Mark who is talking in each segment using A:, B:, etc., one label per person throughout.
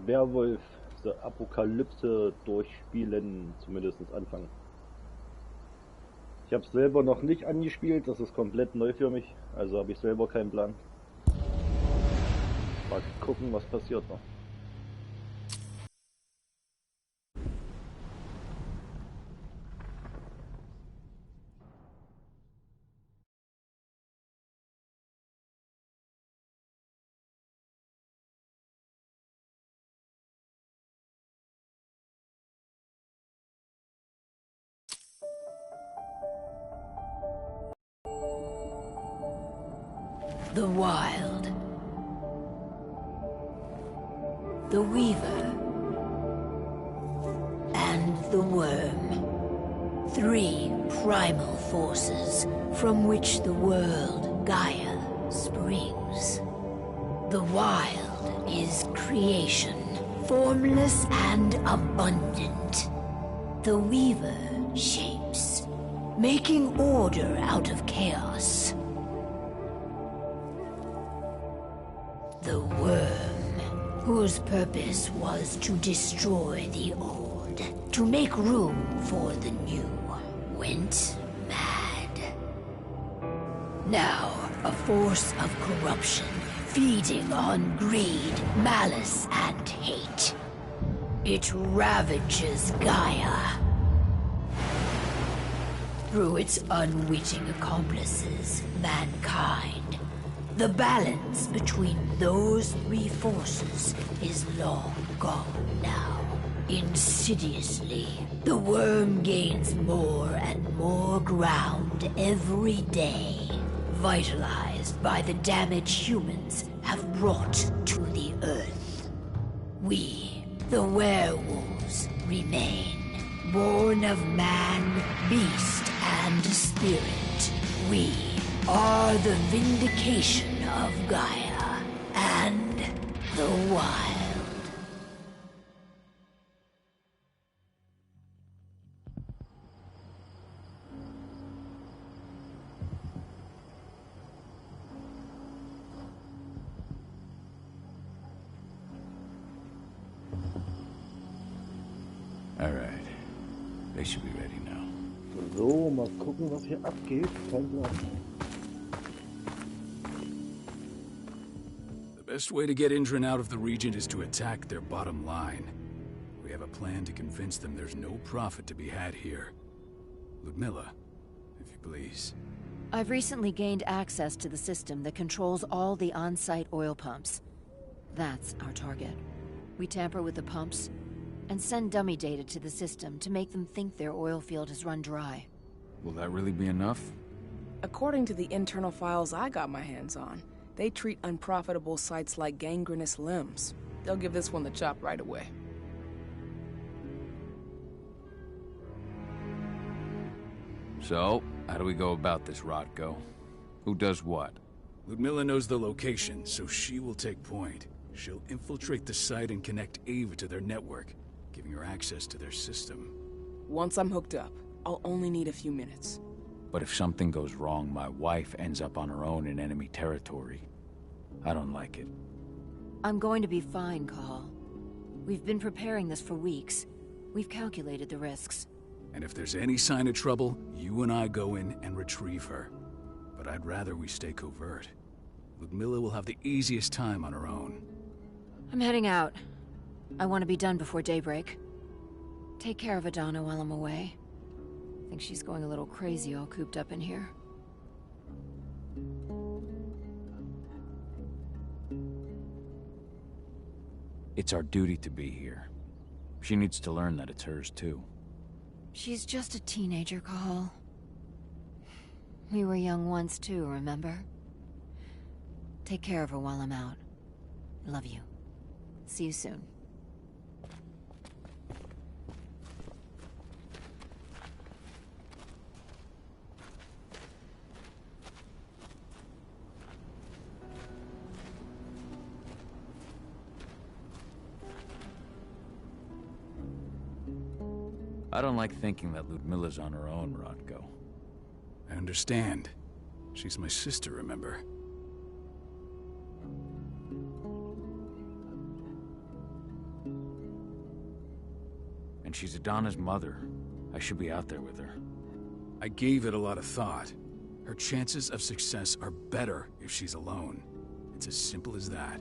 A: Werewolf, The Apokalypse durchspielen, zumindest anfangen. Ich habe es selber noch nicht angespielt, das ist komplett neu für mich, also habe ich selber keinen Plan. Mal gucken, was passiert noch.
B: The Wild. The Weaver. And the Worm. 3 primal forces from which the world, Gaia, springs. The Wild is creation, formless and abundant. The Weaver shapes, making order out of chaos. The Worm, whose purpose was to destroy the old, to make room for the new, went mad. Now, a force of corruption, feeding on greed, malice, and hate. It ravages Gaia. Through its unwitting accomplices, mankind. The balance between those 3 forces is long gone now. Insidiously, the Worm gains more and more ground every day, vitalized by the damage humans have brought to the Earth. We, the werewolves, remain, born of man, beast, and spirit. We are the vindication of Gaia and the Wild.
C: All right. They should be ready now.
A: So, mal gucken, was hier abgeht. Kein Plan.
D: The best way to get Indran out of the region is to attack their bottom line. We have a plan to convince them there's no profit to be had here. Ludmilla, if you please.
E: I've recently gained access to the system that controls all the on-site oil pumps. That's our target. We tamper with the pumps and send dummy data to the system to make them think their oil field has run dry.
C: Will that really be enough?
F: According to the internal files I got my hands on, they treat unprofitable sites like gangrenous limbs. They'll give this one the chop right away.
C: So, how do we go about this, Rotko? Who does what?
D: Ludmilla knows the location, so she will take point. She'll infiltrate the site and connect Ava to their network, giving her access to their system.
F: Once I'm hooked up, I'll only need a few minutes.
C: But if something goes wrong, my wife ends up on her own in enemy territory. I don't like it.
E: I'm going to be fine, Call. We've been preparing this for weeks. We've calculated the risks.
D: And if there's any sign of trouble, you and I go in and retrieve her. But I'd rather we stay covert. Ludmilla will have the easiest time on her own.
E: I'm heading out. I want to be done before daybreak. Take care of Adana while I'm away. I think she's going a little crazy all cooped up in here.
C: It's our duty to be here. She needs to learn that it's hers too.
E: She's just a teenager, Call. We were young once too, remember? Take care of her while I'm out. Love you. See you soon.
C: I don't like thinking that Ludmilla's on her own, Rotko.
D: I understand. She's my sister, remember?
C: And she's Adana's mother. I should be out there with her.
D: I gave it a lot of thought. Her chances of success are better if she's alone. It's as simple as that.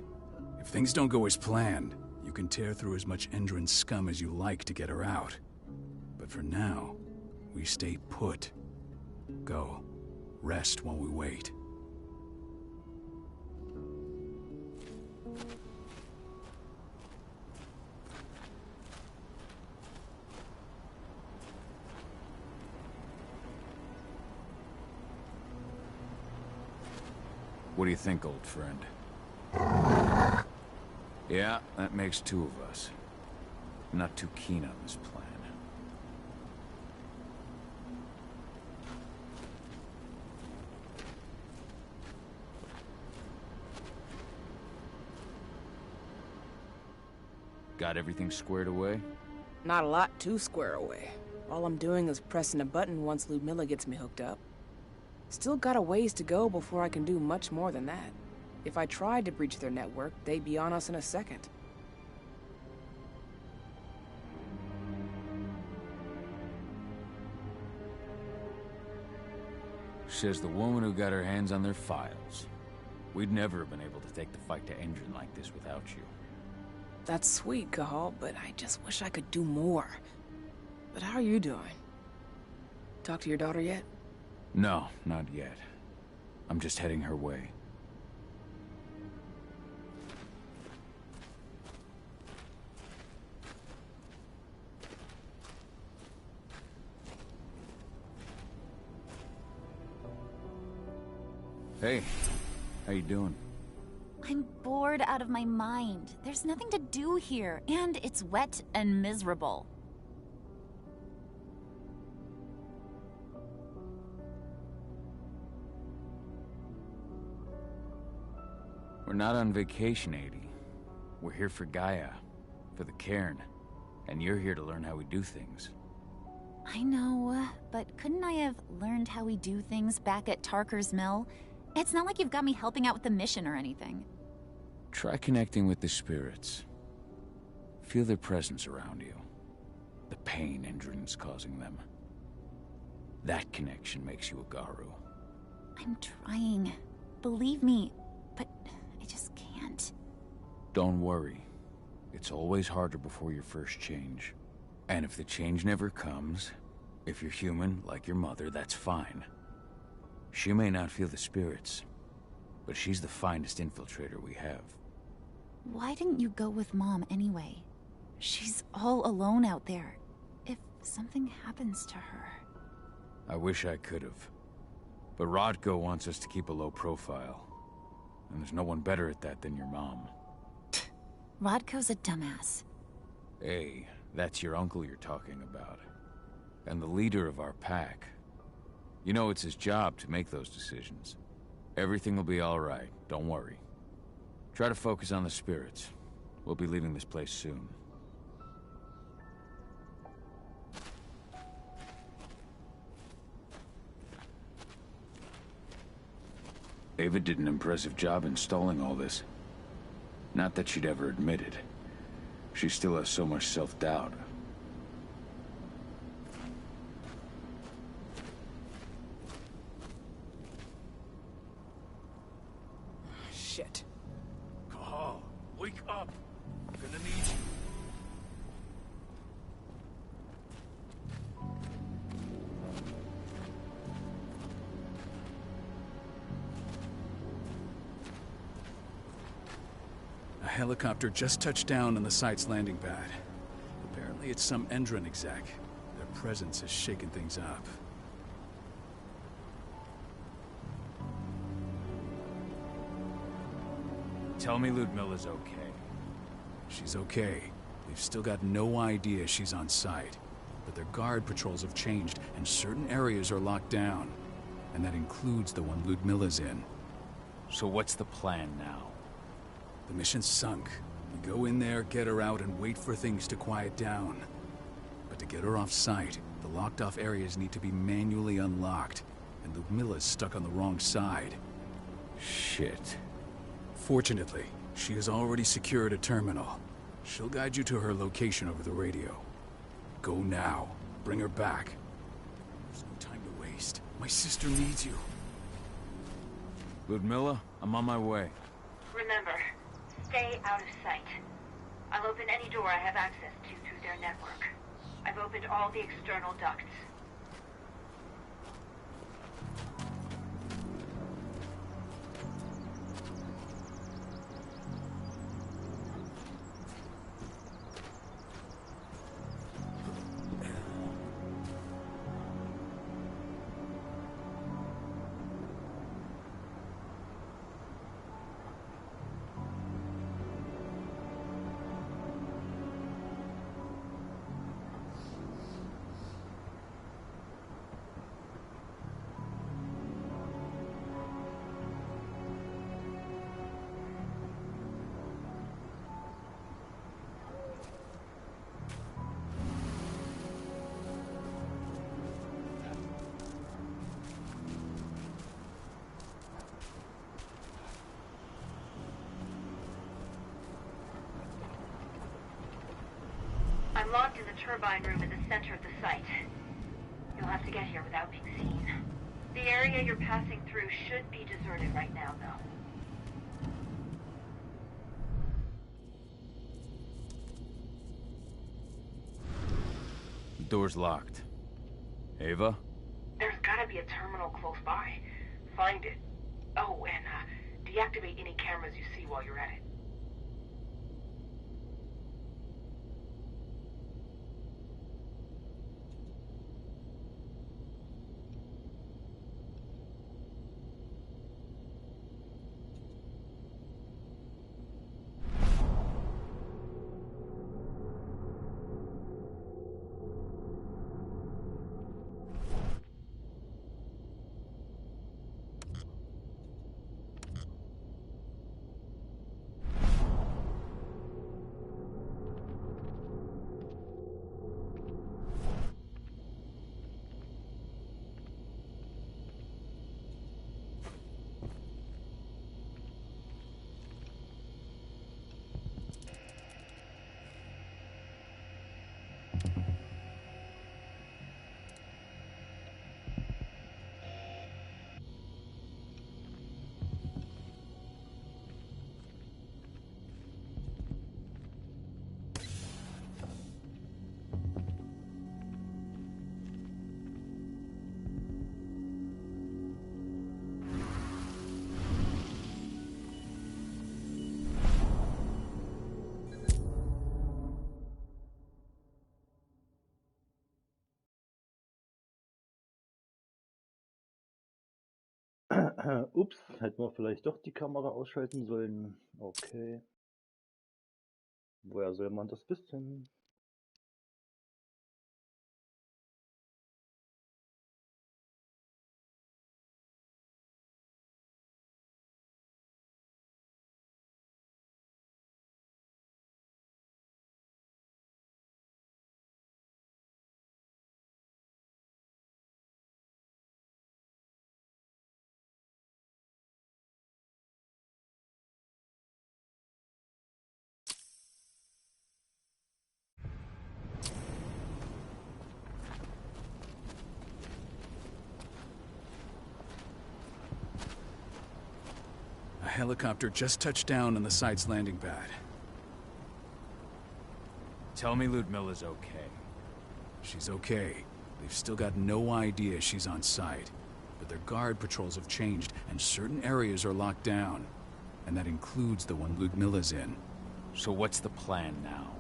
D: If things don't go as planned, you can tear through as much Endron scum as you like to get her out. But for now, we stay put. Go. Rest while we wait.
C: What do you think, old friend? Yeah, that makes two of us. I'm not too keen on this plan. Got everything squared away?
F: Not a lot to square away. All I'm doing is pressing a button once Ludmilla gets me hooked up. Still got a ways to go before I can do much more than that. If I tried to breach their network, they'd be on us in a second.
C: Says the woman who got her hands on their files. We'd never have been able to take the fight to Endron like this without you.
F: That's sweet, Cahal, but I just wish I could do more. But how are you doing? Talk to your daughter yet?
C: No, not yet. I'm just heading her way. Hey, how you doing?
G: I'm bored out of my mind. There's nothing to do here, and it's wet and miserable.
C: We're not on vacation, Adi. We're here for Gaia, for the cairn, and you're here to learn how we do things.
G: I know, but couldn't I have learned how we do things back at Tarker's Mill? It's not like you've got me helping out with the mission or anything.
C: Try connecting with the spirits. Feel their presence around you. The pain Endron's causing them. That connection makes you a Garu.
G: I'm trying. Believe me, but I just can't.
C: Don't worry. It's always harder before your first change. And if the change never comes, if you're human, like your mother, that's fine. She may not feel the spirits, but she's the finest infiltrator we have.
G: Why didn't you go with Mom anyway? She's all alone out there. If something happens to her...
C: I wish I could have. But Rodko wants us to keep a low profile. And there's no one better at that than your mom.
G: Rodko's a dumbass.
C: Hey, that's your uncle you're talking about. And the leader of our pack. You know it's his job to make those decisions. Everything will be all right, don't worry. Try to focus on the spirits. We'll be leaving this place soon. Ava did an impressive job installing all this. Not that she'd ever admit it. She still has so much self-doubt.
F: Shit.
D: Cahal, wake up! I'm gonna need you. A helicopter just touched down on the site's landing pad. Apparently it's some Endron exec. Their presence has shaken things up.
C: Tell me Ludmilla's okay.
D: She's okay. They've still got no idea she's on site. But their guard patrols have changed, and certain areas are locked down. And that includes the one Ludmilla's in.
C: So what's the plan now?
D: The mission's sunk. We go in there, get her out, and wait for things to quiet down. But to get her off site, the locked-off areas need to be manually unlocked. And Ludmilla's stuck on the wrong side.
C: Shit.
D: Fortunately, she has already secured a terminal. She'll guide you to her location over the radio. Go now. Bring her back. There's no time to waste. My sister needs you.
C: Ludmilla, I'm on my way.
B: Remember, stay out of sight. I'll open any door I have access to through their network. I've opened all the external ducts. I'm locked in the turbine room in the center of the site. You'll have to get here without being seen. The area you're passing through should be deserted right now, though.
C: The door's locked. Ava?
F: There's gotta be a terminal close by. Find it. Oh, and deactivate any cameras you see while you're at it.
A: Ups, hätten wir vielleicht doch die Kamera ausschalten sollen. Okay. Woher soll man das wissen?
D: A helicopter just touched down on the site's landing pad.
C: Tell me Ludmilla's okay.
D: She's okay. They've still got no idea she's on site. But their guard patrols have changed, and certain areas are locked down. And that includes the one Ludmilla's in.
C: So what's the plan now?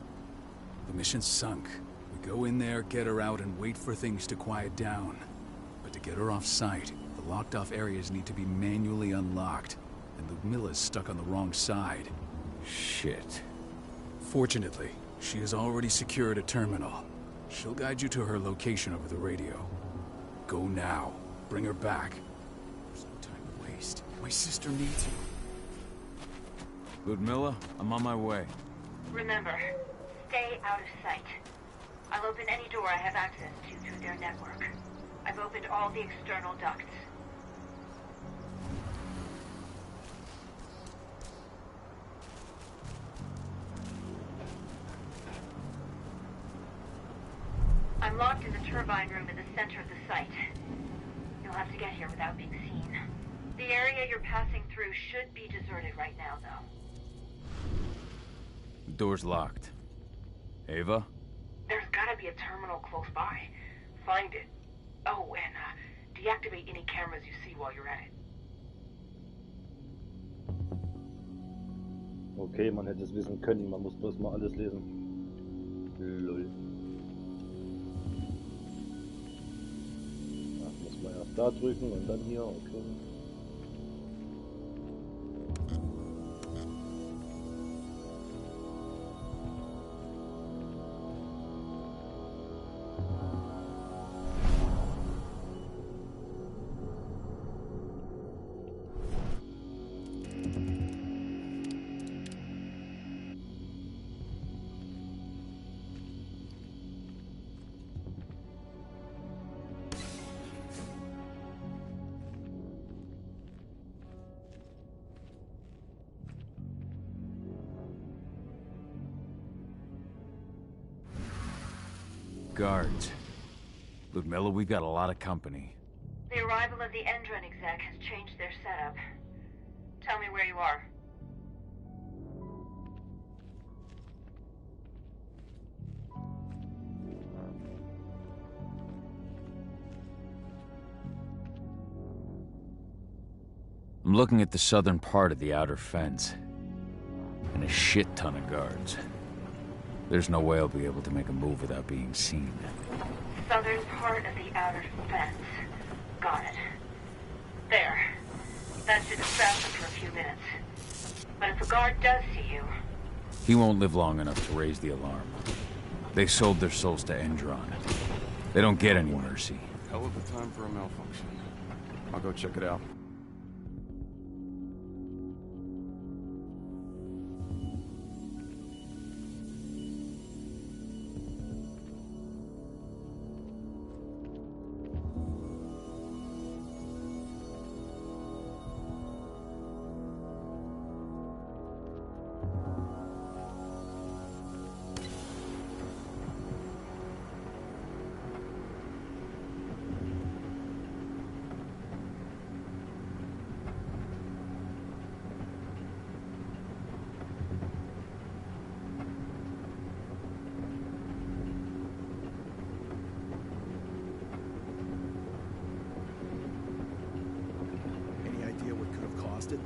D: The mission's sunk. We go in there, get her out, and wait for things to quiet down. But to get her off site, the locked-off areas need to be manually unlocked. And Ludmilla's stuck on the wrong side.
C: Shit.
D: Fortunately, she has already secured a terminal. She'll guide you to her location over the radio. Go now. Bring her back. There's no time to waste. My sister needs you.
C: Ludmilla, I'm on my way.
B: Remember, stay out of sight. I'll open any door I have access to through their network. I've opened all the external ducts. I'm locked in the turbine room in the center of the site. You'll have to get here without being seen. The area you're passing through should be deserted right now, though.
C: The door's locked. Ava?
F: There's gotta be a terminal close by. Find it. Oh, and deactivate any cameras you see while you're at it.
A: Okay, man hätte es wissen können, man muss bloß mal alles lesen. Lol. Ja, muss man erst da drücken und dann hier, okay.
C: Guards. Ludmilla, we got a lot of company.
B: The arrival of the Endron exec has changed their setup. Tell me where you are.
C: I'm looking at the southern part of the outer fence. And a shit ton of guards. There's no way I'll be able to make a move without being seen.
B: Southern part of the outer fence. Got it. There. That should distract them for a few minutes. But if a guard does see you...
C: He won't live long enough to raise the alarm. They sold their souls to Endron. They don't get any mercy.
H: Hell of a time for a malfunction. I'll go check it out.
I: It?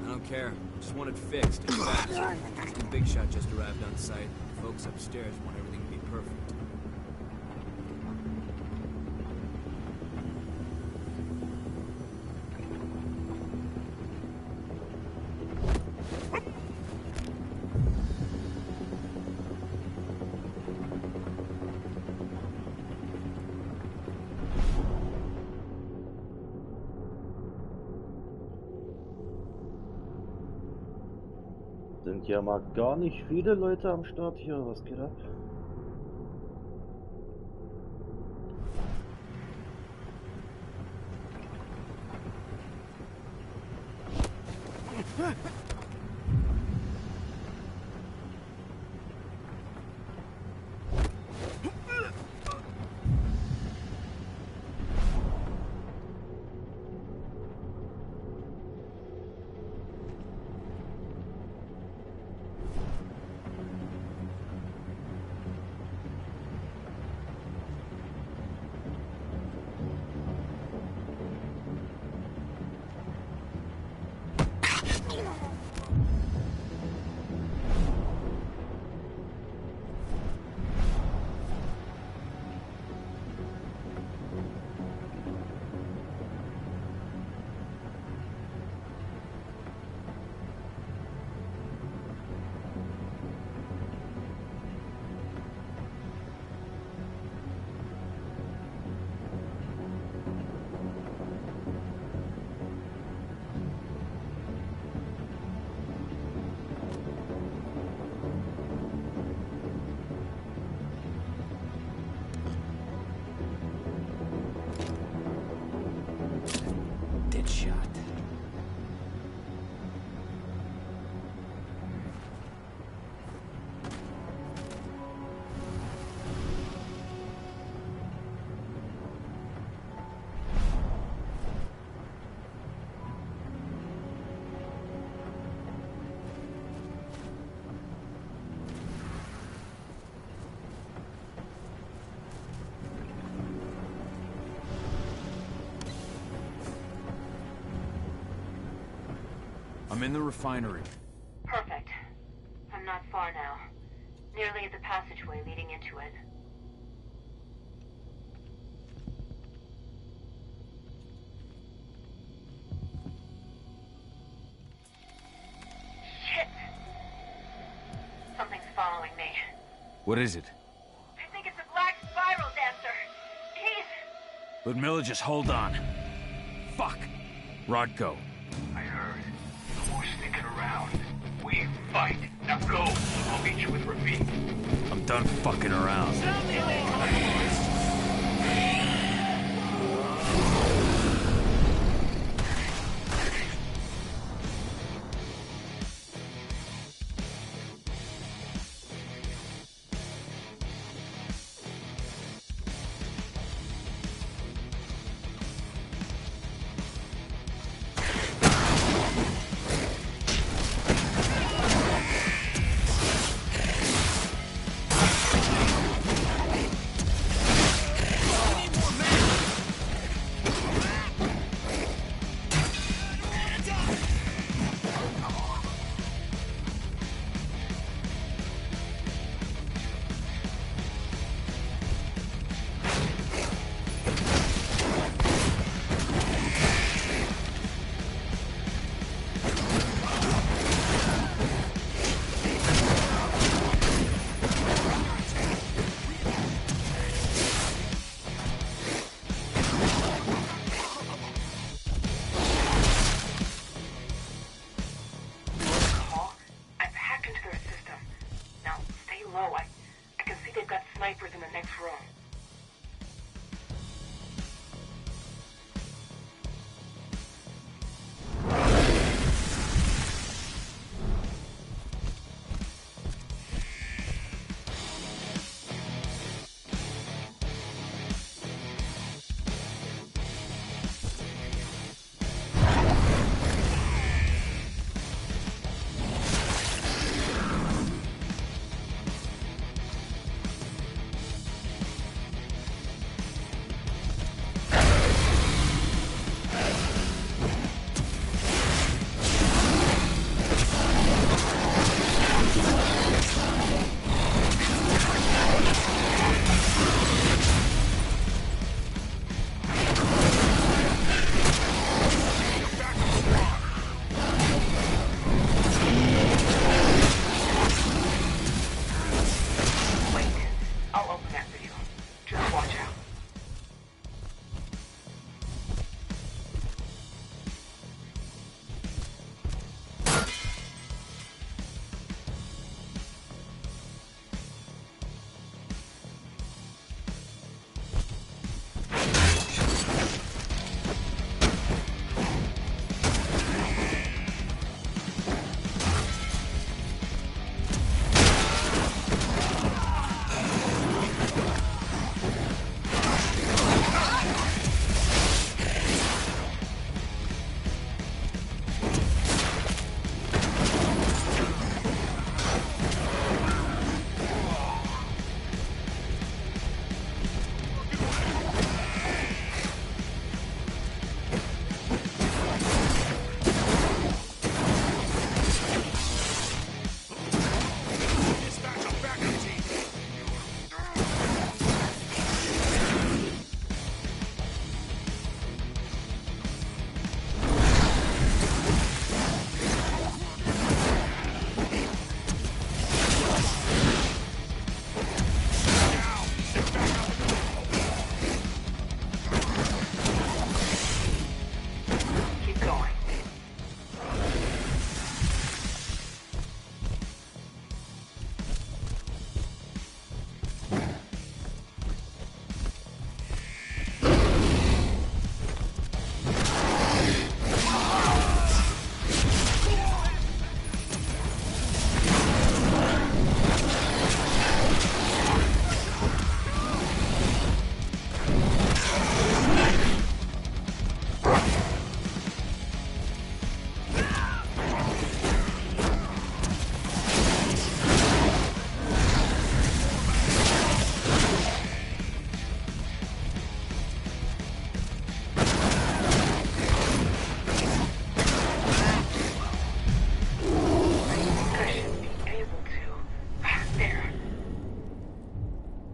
J: I don't care. Just want it fixed. It's fast. Some big shot just arrived on site. Folks upstairs want everything to be perfect.
A: Sind ja mal gar nicht viele Leute am Start hier. Was geht ab?
C: I'm in the refinery.
B: Perfect. I'm not far now. Nearly at the passageway leading into it. Shit! Something's following me.
C: What is it?
B: I think it's a black spiral dancer. He's...
C: Ludmilla, just hold on. Fuck. Rodko.
I: I heard. No more sticking around. We fight. Now go. I'll meet you with Rafik.
C: I'm done fucking around.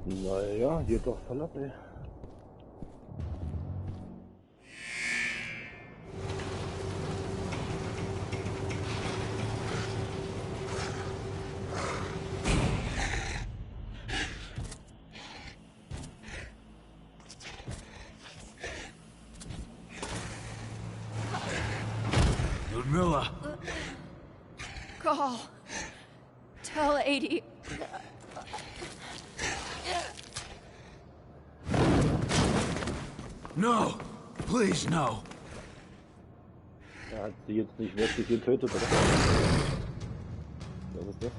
A: Naja, geht doch voll ab, ey.
C: Ludmilla!
E: Call. Tell 80.
C: No! Please, no!
A: Er hat sie jetzt nicht wirklich getötet, oder? Was ist das?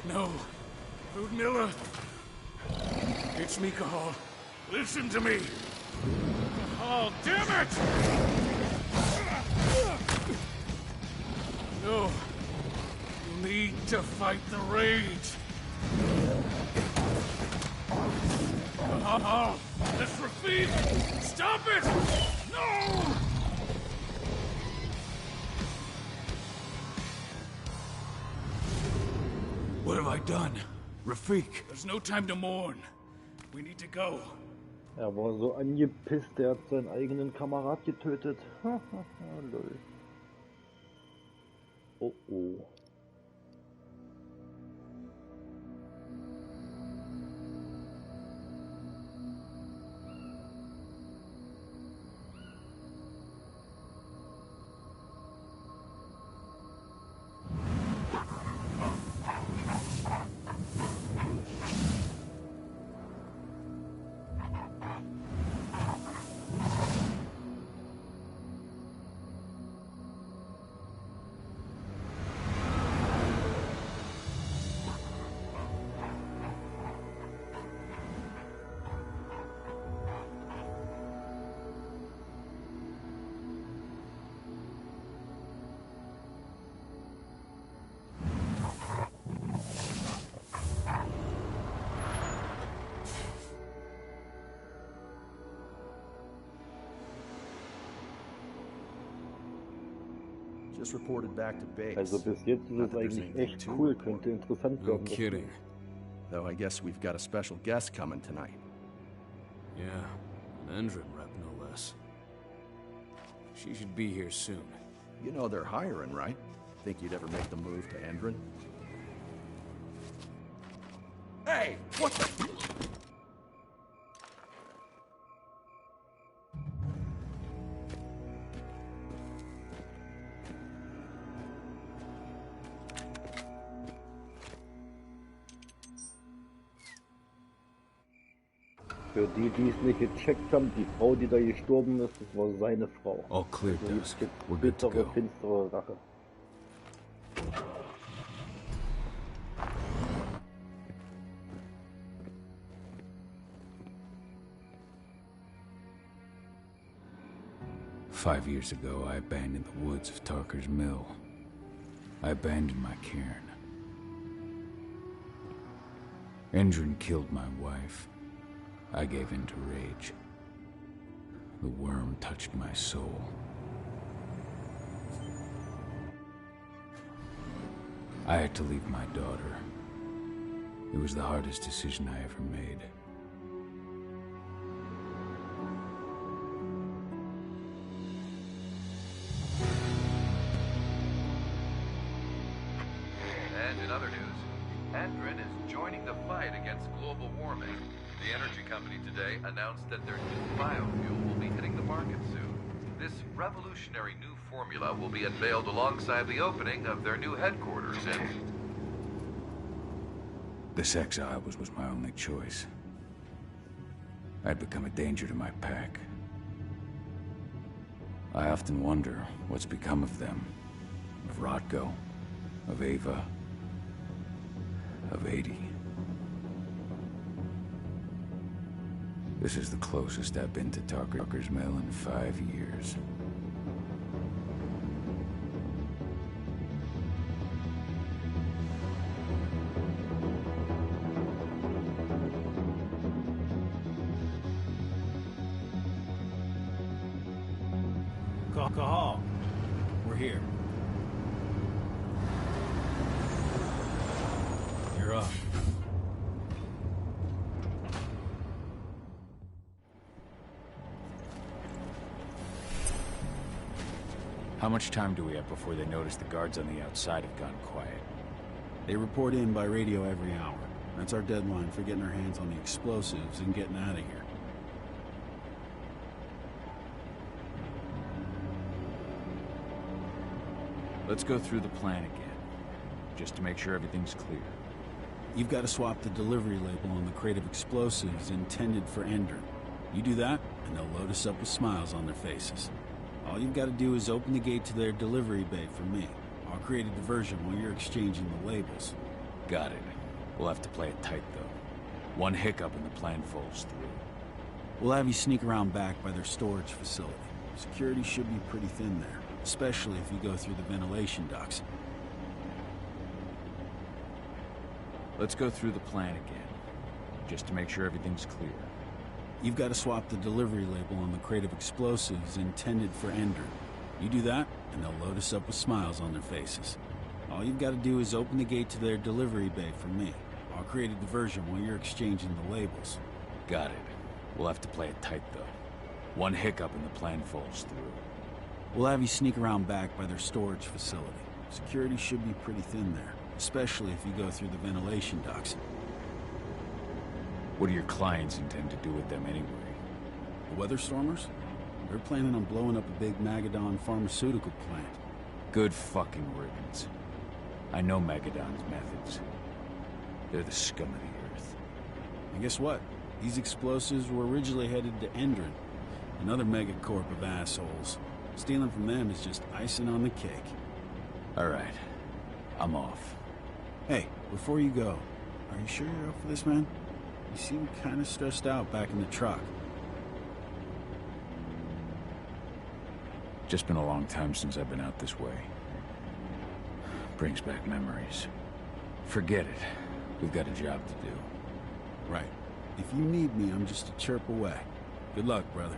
D: No. Ludmilla. It's me, Cahal. Listen to me. Cahal, damn it! No. You need to fight the rage. Cahal, this Rafik! Stop it! No!
C: What have I done? Rafik!
D: There's no time to mourn. We need to go.
A: Er war so angepisst, er hat seinen eigenen Kamerad getötet. Lol. Oh oh.
K: Just reported back to base.
A: Also bis jetzt ist es eigentlich echt cool, könnte interessant werden.
C: No kidding.
K: Though I guess we've got a special guest coming tonight.
J: Yeah, an Endrin rep, no less. She should be here soon.
K: You know they're hiring, right? Think you'd ever make the move to Endrin? Hey, what the...
A: Für die, die es nicht gecheckt haben, die Frau, die da gestorben ist, das war seine Frau.
C: All clear,
A: Also
C: Dusk.
A: es
C: We're
A: gibt
C: good to
A: bittere,
C: go.
A: finstere Rache.
C: 5 years ago, I abandoned the woods of Tarker's Mill. I abandoned my cairn. Endrin killed my wife. I gave in to rage. The worm touched my soul. I had to leave my daughter. It was the hardest decision I ever made.
L: And in other news, Endrin is joining the fight against global warming. The energy company today announced that their new biofuel will be hitting the market soon. This revolutionary new formula will be unveiled alongside the opening of their new headquarters in...
C: This exile was my only choice. I'd become a danger to my pack. I often wonder what's become of them. Of Rodko, of Ava, of 80. This is the closest I've been to Tarker's Mill in 5 years.
J: Call. We're here. You're up.
C: How much time do we have before they notice the guards on the outside have gone quiet?
K: They report in by radio every hour. That's our deadline for getting our hands on the explosives and getting out of here.
C: Let's go through the plan again, just to make sure everything's clear.
K: You've got to swap the delivery label on the crate of explosives intended for Endrin. You do that, and they'll load us up with smiles on their faces. All you've got to do is open the gate to their delivery bay for me. I'll create a diversion while you're exchanging the labels.
C: Got it. We'll have to play it tight, though. One hiccup and the plan falls through.
K: We'll have you sneak around back by their storage facility. Security should be pretty thin there, especially if you go through the ventilation ducts.
C: Let's go through the plan again, just to make sure everything's clear.
K: You've got to swap the delivery label on the crate of explosives intended for Endrin. You do that, and they'll load us up with smiles on their faces. All you've got to do is open the gate to their delivery bay for me. I'll create a diversion while you're exchanging the labels.
C: Got it. We'll have to play it tight, though. One hiccup and the plan falls through.
K: We'll have you sneak around back by their storage facility. Security should be pretty thin there, especially if you go through the ventilation ducts.
C: What do your clients intend to do with them anyway?
K: The Weatherstormers? They're planning on blowing up a big Magadon pharmaceutical plant.
C: Good fucking riddance. I know Magadon's methods. They're the scum of the earth.
K: And guess what? These explosives were originally headed to Endrin, another megacorp of assholes. Stealing from them is just icing on the cake.
C: All right. I'm off.
K: Hey, before you go, are you sure you're up for this, man? You seem kind of stressed out back in the truck.
C: Just been a long time since I've been out this way. Brings back memories. Forget it. We've got a job to do.
K: Right. If you need me, I'm just a chirp away. Good luck, brother.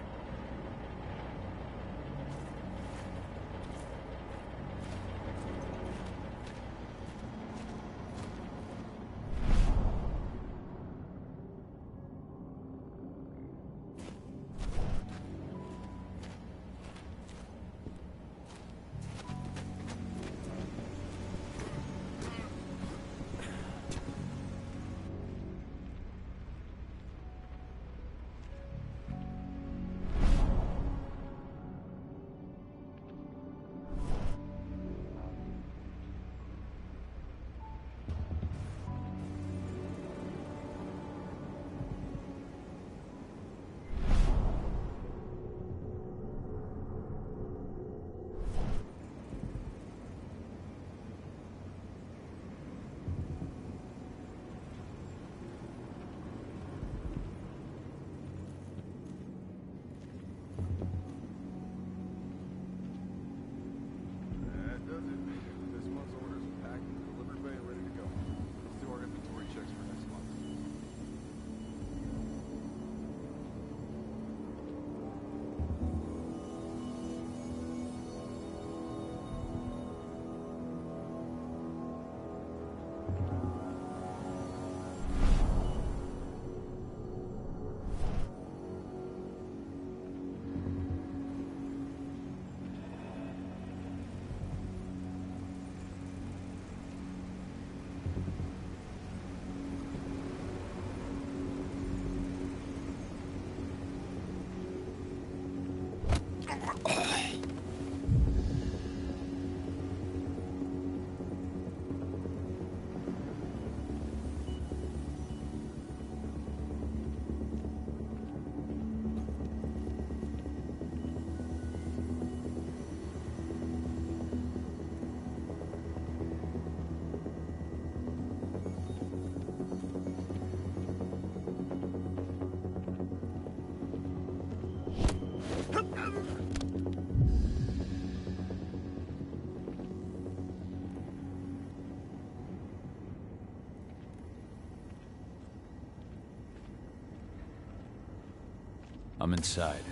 C: I'm inside.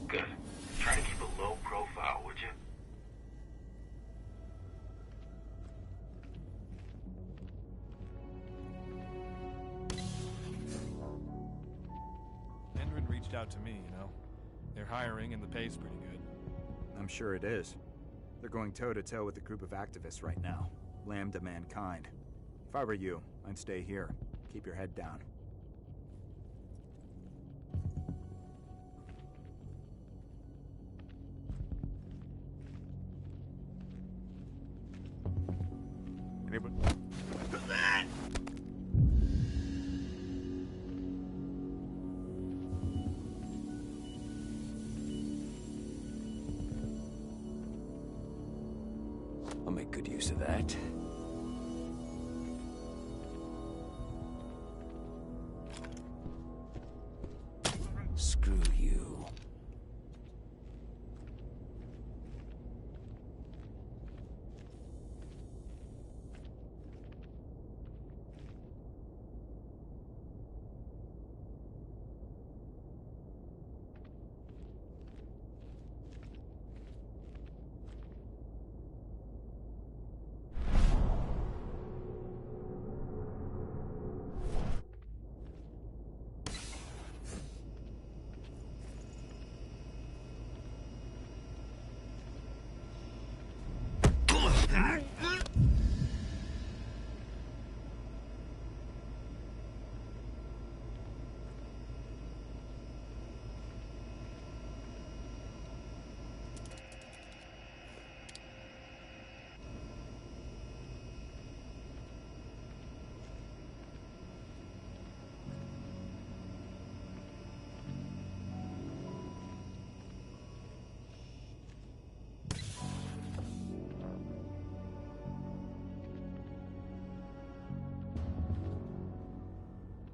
I: Good. Try to keep a low profile, would you?
M: Endrin reached out to me, you know. They're hiring and the pay's pretty good.
N: I'm sure it is. They're going toe-to-toe with a group of activists right now. Lambda mankind. If I were you, I'd stay here. Keep your head down.
H: Anybody?
C: I'll make good use of that. Screw you.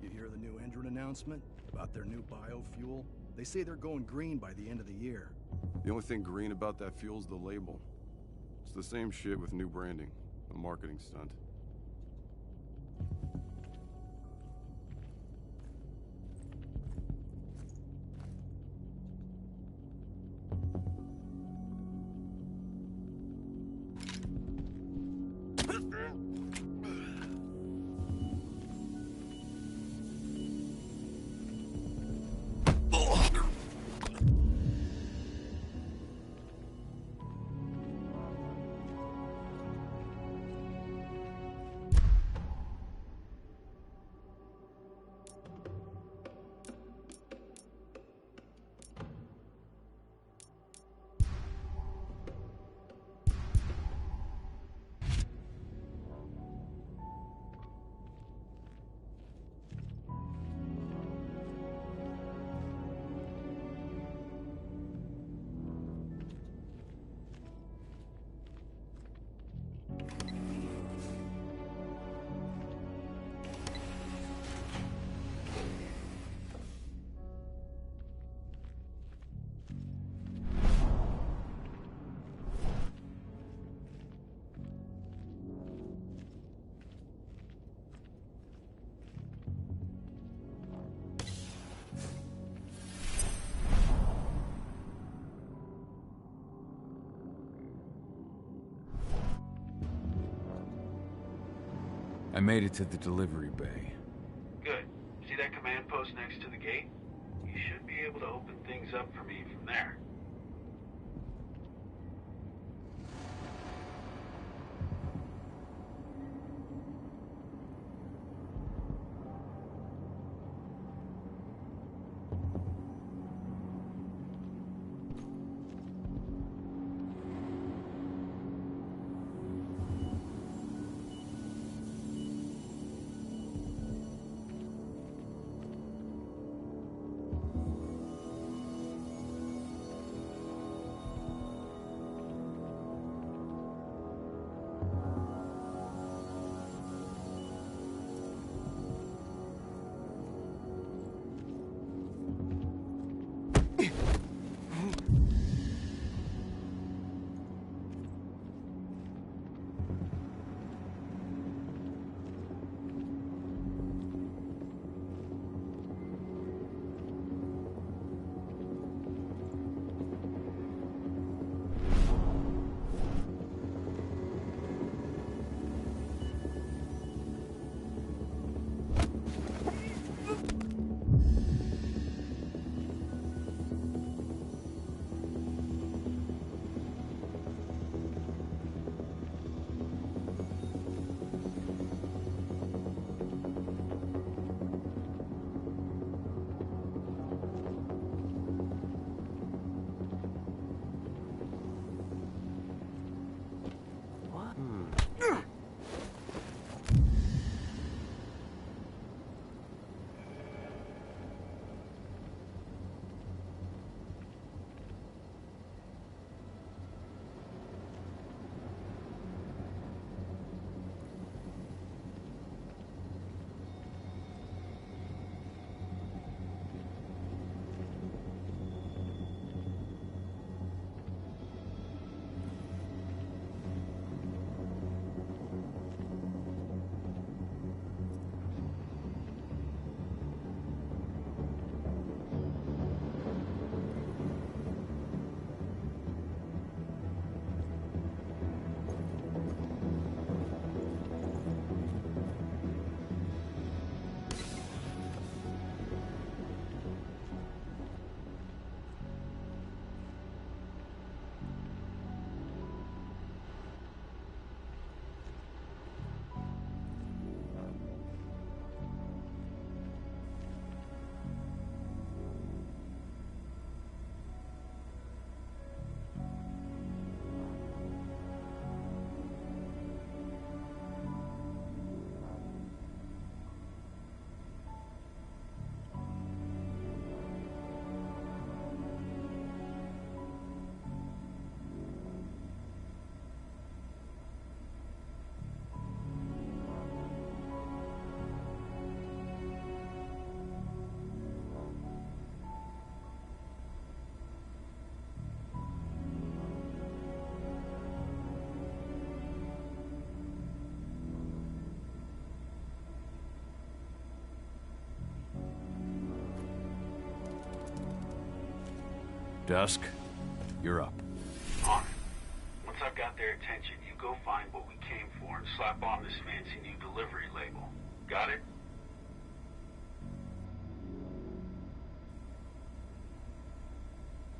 O: You hear the new Endrin announcement about their new biofuel? They say they're going green by the end of the year.
H: The only thing green about that fuel's the label. It's the same shit with new branding. A marketing stunt.
C: I made it to the delivery bay.
I: Good. See that command post next to the gate? You should be able to open things up for me from there.
C: Dusk, you're up.
I: On it. Once I've got their attention, you go find what we came for and slap on this fancy new delivery label. Got it?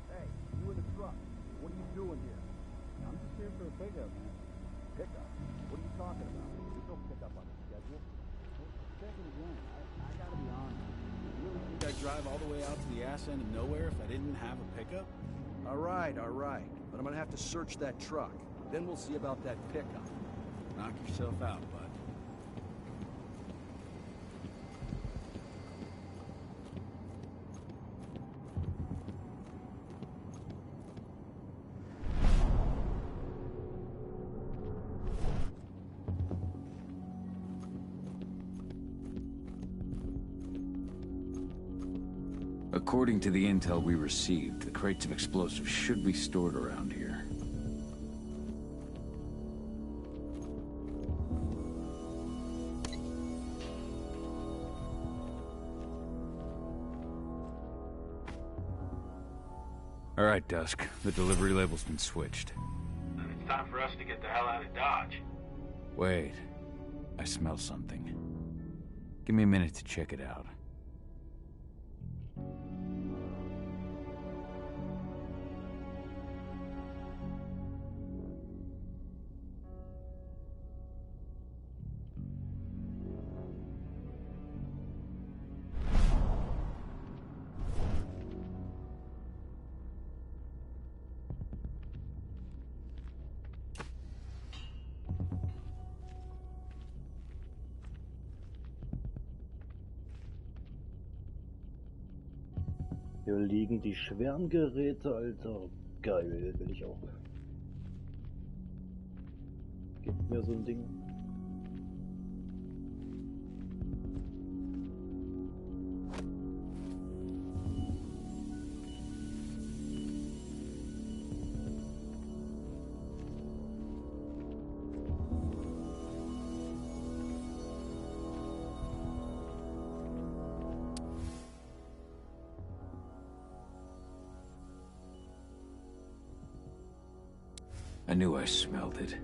O: Hey, you in the truck. What are you doing here? I'm just here for a pickup, man. Pickup? What are you talking about? There's no pickup on the schedule.
K: Check it again. I gotta be honest. You really think I'd drive all the way out to the ass end of nowhere if I didn't have a pickup?
O: All right. But I'm gonna have to search that truck. Then we'll see about that pickup.
K: Knock yourself out, bud.
C: According to the intel we received, the crates of explosives should be stored around here. All right, Dusk. The delivery label's been switched.
I: Then it's time for us to get the hell out of Dodge.
C: Wait. I smell something. Give me a minute to check it out.
A: Hier liegen die schweren Geräte, Alter. Geil, will ich auch. Gibt mir so ein Ding.
C: I knew I smelled it.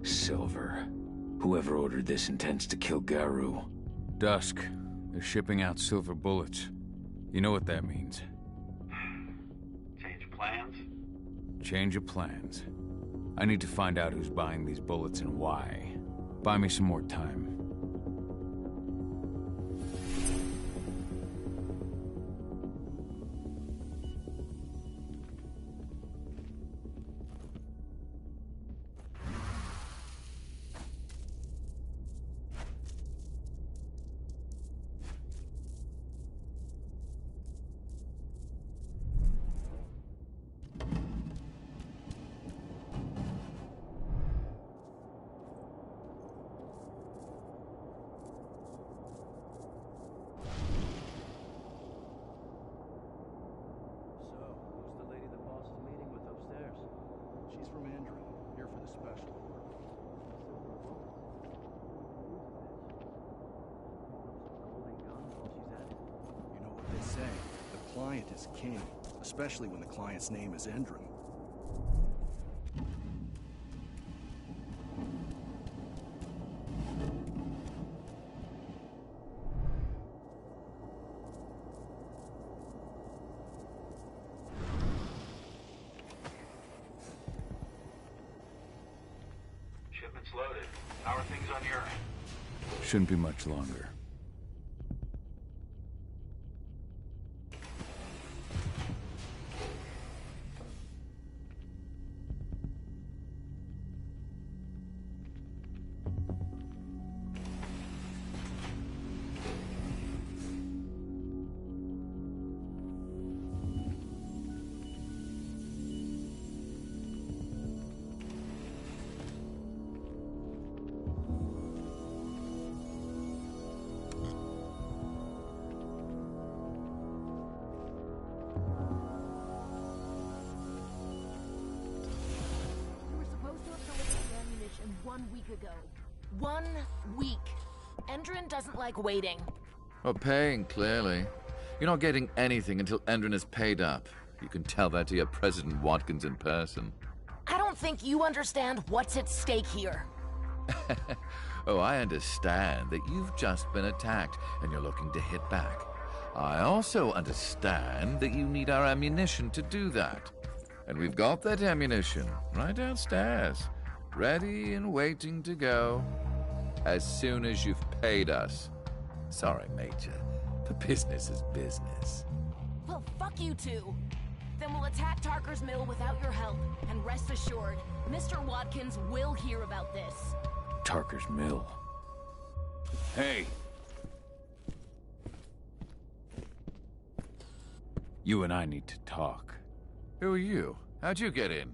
C: Silver. Whoever ordered this intends to kill Garou. Dusk. They're shipping out silver bullets. You know what that means.
I: Change plans?
C: Change of plans. I need to find out who's buying these bullets and why. Buy me some more time.
O: Client is king, especially when the client's name is Endron.
I: Shipment's loaded. How are things on your end?
C: Shouldn't be much longer.
P: Ago. 1 week. Endron doesn't like waiting.
L: Well, paying, clearly. You're not getting anything until Endron is paid up. You can tell that to your President Watkins in person.
P: I don't think you understand what's at stake here.
L: Oh, I understand that you've just been attacked and you're looking to hit back. I also understand that you need our ammunition to do that. And we've got that ammunition right downstairs, ready and waiting to go as soon as you've paid us. Sorry, Major, but business is business.
P: Well, fuck you two. Then we'll attack Tarker's Mill without your help. And rest assured, Mr. Watkins will hear about this.
C: Tarker's Mill. Hey! You and I need to talk.
L: Who are you? How'd you get in?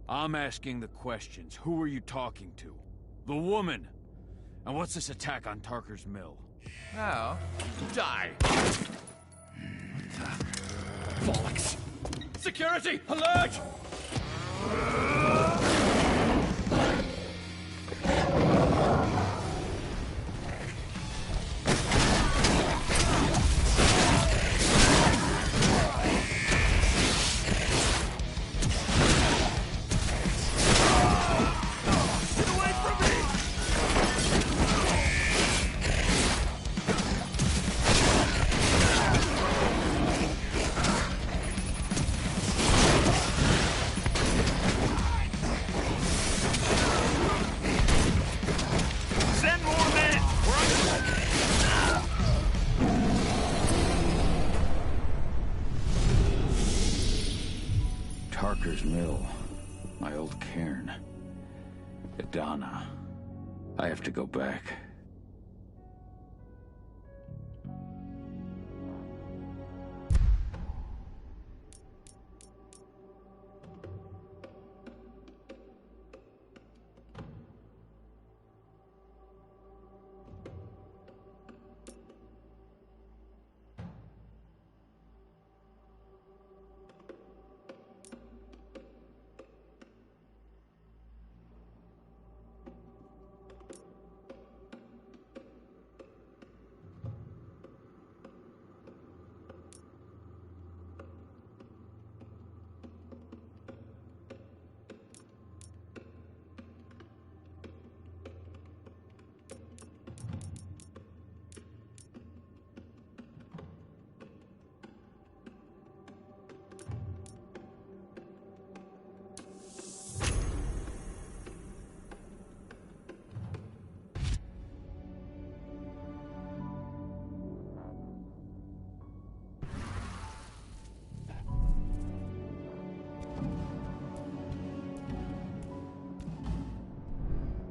C: I'm asking the questions. Who are you talking to? The woman! And what's this attack on Tarker's Mill?
L: Now, die!
C: Bollocks! Security! Alert! Tarker's Mill. My old cairn. Adana. I have to go back.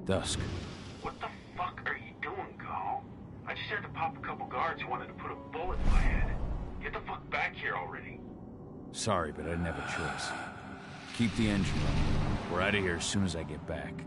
C: Dusk.
I: What the fuck are you doing, Gal? I just had to pop a couple guards who wanted to put a bullet in my head. Get the fuck back here already.
C: Sorry, but I didn't have a choice. Keep the engine running. We're out of here as soon as I get back.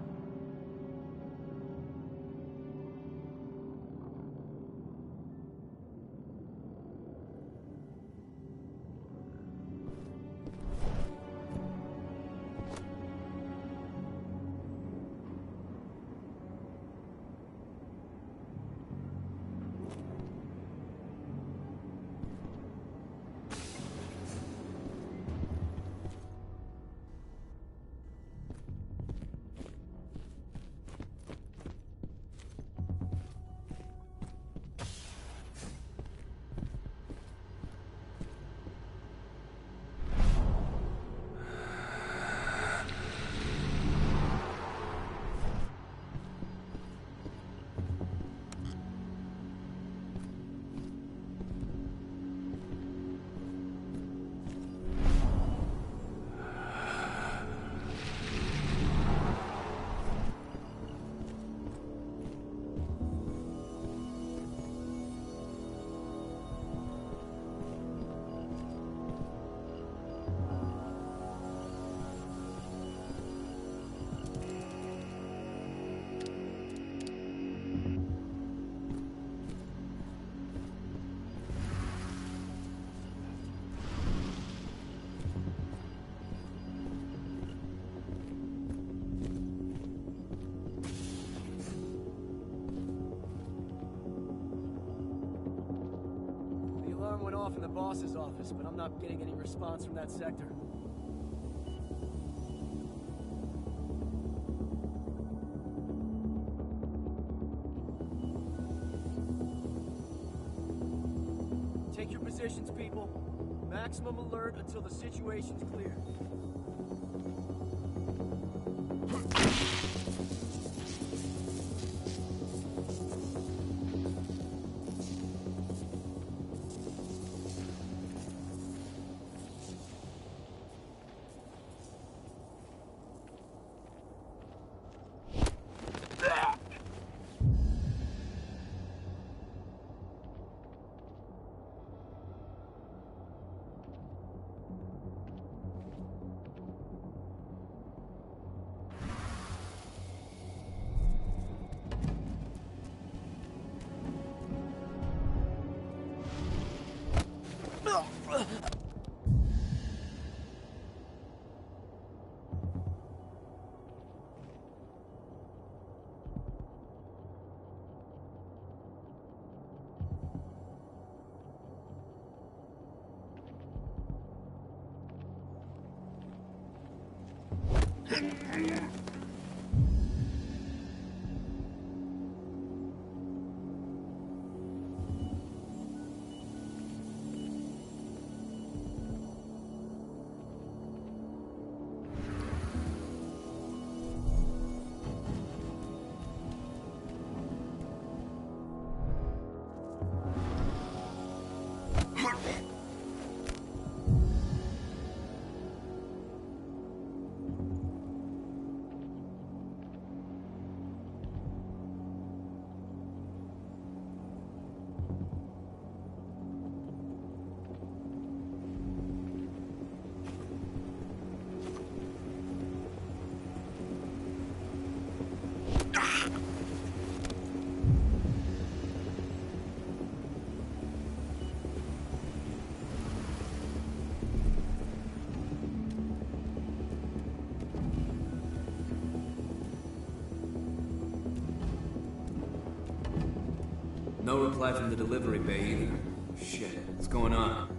J: the boss's office, but I'm not getting any response from that sector. Take your positions, people. Maximum alert until the situation's clear. No reply from the delivery bay either. Shit, what's going on?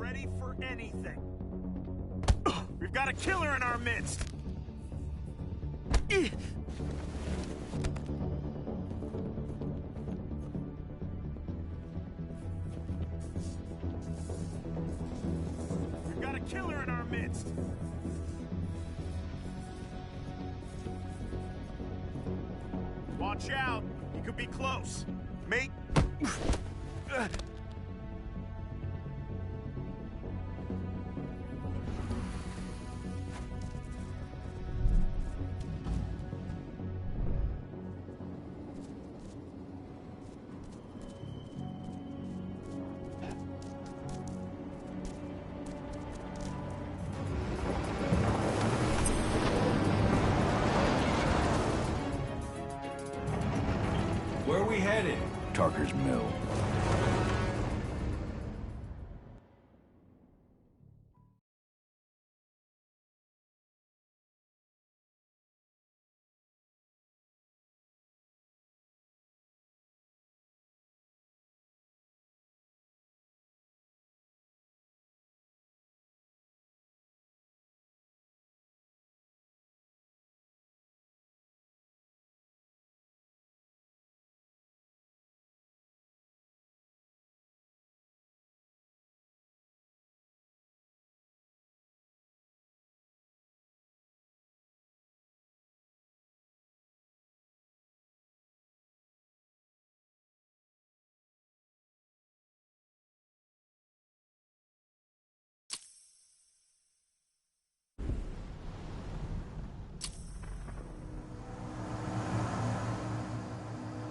N: ready for anything. We've got a killer in our midst! We've got a killer in our midst! Watch out! He could be close. Mate!
C: Where are we headed? Tarker's Mill.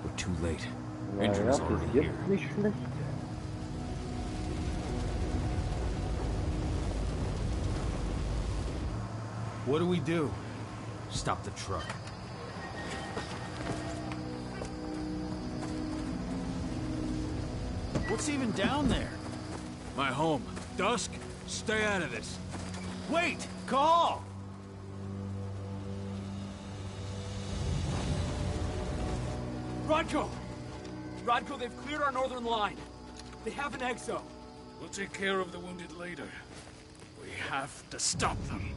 C: We're too late. Andrew's
A: Naja,
C: already
A: bis
C: here.
A: jetzt nicht schlecht.
K: What do we do?
C: Stop the truck.
K: What's even down there?
D: My home. Dusk, stay out of this.
K: Wait! Call!
J: Rodko! Rodko, they've cleared our northern line. They have an exo.
D: We'll take care of the wounded later. We have to stop them.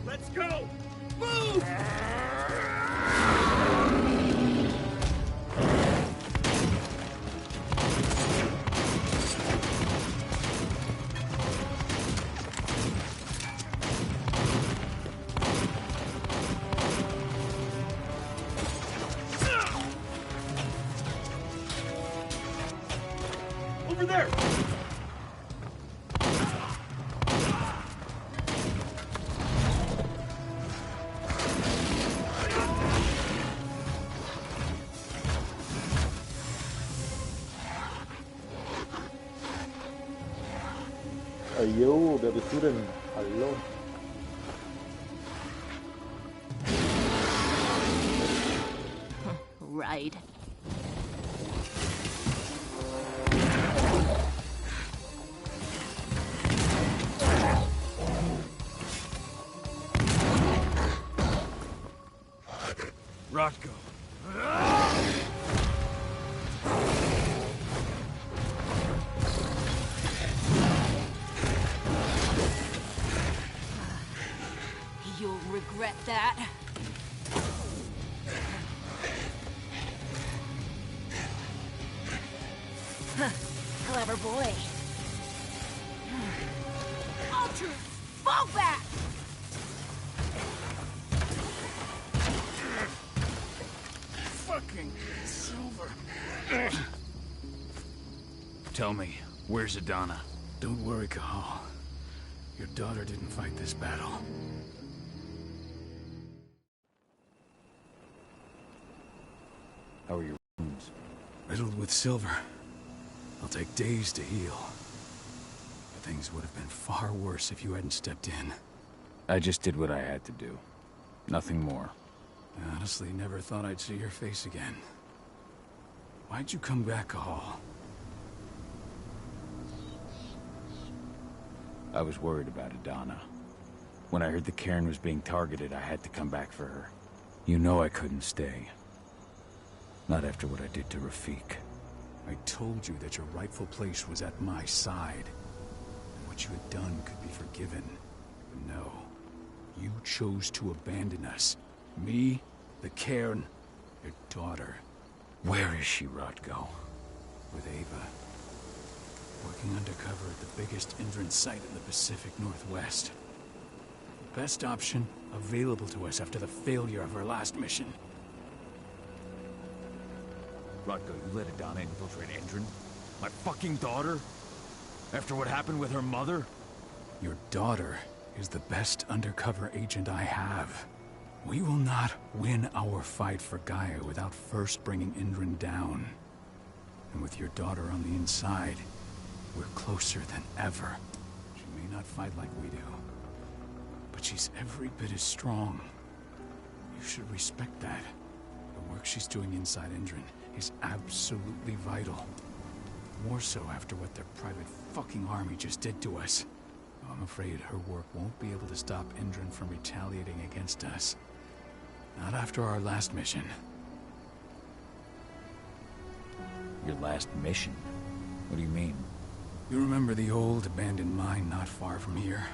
N: Let's go! Move! Over there!
A: Jo, wer bist du denn? Hallo?
G: Right.
D: Rodko.
P: You'll regret that. Clever boy. Ultra, fall back!
D: Fucking Silver. Tell me, where's Adana? Don't worry, Cahal. Your daughter didn't fight this battle.
C: How are your wounds?
D: Riddled with silver. I'll take days to heal. But things would have been far worse if you hadn't stepped in.
C: I just did what I had to do. Nothing more.
D: I honestly never thought I'd see your face again. Why'd you come back, Cahal?
C: I was worried about Adana. When I heard the cairn was being targeted, I had to come back for her. You know I couldn't stay. Not after what I did to Rafik.
D: I told you that your rightful place was at my side. And what what you had done could be forgiven. But no. You chose to abandon us. Me, the Cairn, your daughter.
C: Where is she, Rodko?
D: With Ava. Working undercover at the biggest Indran site in the Pacific Northwest. The best option available to us after the failure of our last mission.
C: Rodko, you let Adana infiltrate Endron? My fucking daughter? After what happened with her mother?
D: Your daughter is the best undercover agent I have. We will not win our fight for Gaia without first bringing Indran down. And with your daughter on the inside, we're closer than ever. She may not fight like we do, but she's every bit as strong. You should respect that. The work she's doing inside Indran is absolutely vital. More so after what their private fucking army just did to us. I'm afraid her work won't be able to stop Indran from retaliating against us. Not after our last mission.
C: Your last mission? What do you mean?
D: You remember the old abandoned mine not far from here?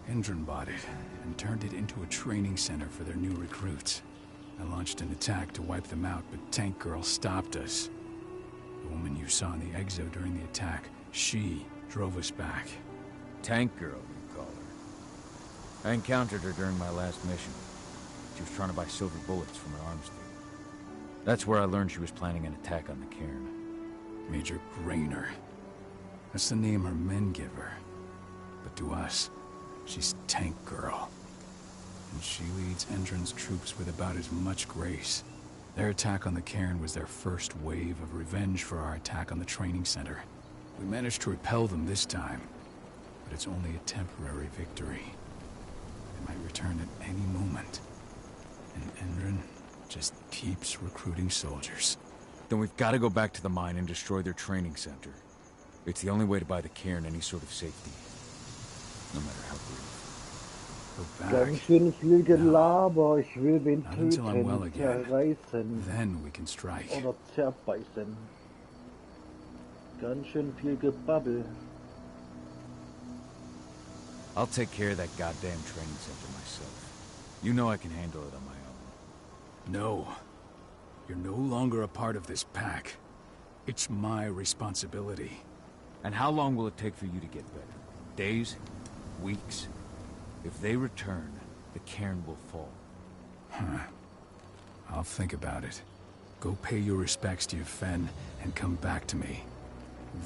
D: Indran bought it and turned it into a training center for their new recruits. I launched an attack to wipe them out, but Tank Girl stopped us. The woman you saw in the exo during the attack, she drove us back.
C: Tank Girl, you call her. I encountered her during my last mission. She was trying to buy silver bullets from an arms dealer. That's where I learned she was planning an attack on the cairn.
D: Major Grainer. That's the name her men give her. But to us, she's Tank Girl. And she leads Endron's troops with about as much grace. Their attack on the cairn was their first wave of revenge for our attack on the training center. We managed to repel them this time, but it's only a temporary victory. They might return at any moment. And Endron just keeps recruiting soldiers.
C: Then we've got to go back to the mine and destroy their training center. It's the only way to buy the cairn any sort of safety. No matter how brief.
D: Go back.
A: Ganz schön viel Gelaber, ich will wen
D: Not until I'm well
A: töten,
D: again.
A: zerreißen
D: Then we can strike.
A: oder zerbeißen. Ganz schön viel Gebabbel.
C: I'll take care of that goddamn training center myself. You know I can handle it on my own.
D: No. You're no longer a part of this pack. It's my responsibility.
C: And how long will it take for you to get better? Days? Weeks? If they return, the cairn will fall.
D: Huh. I'll think about it. Go pay your respects to your Fen and come back to me.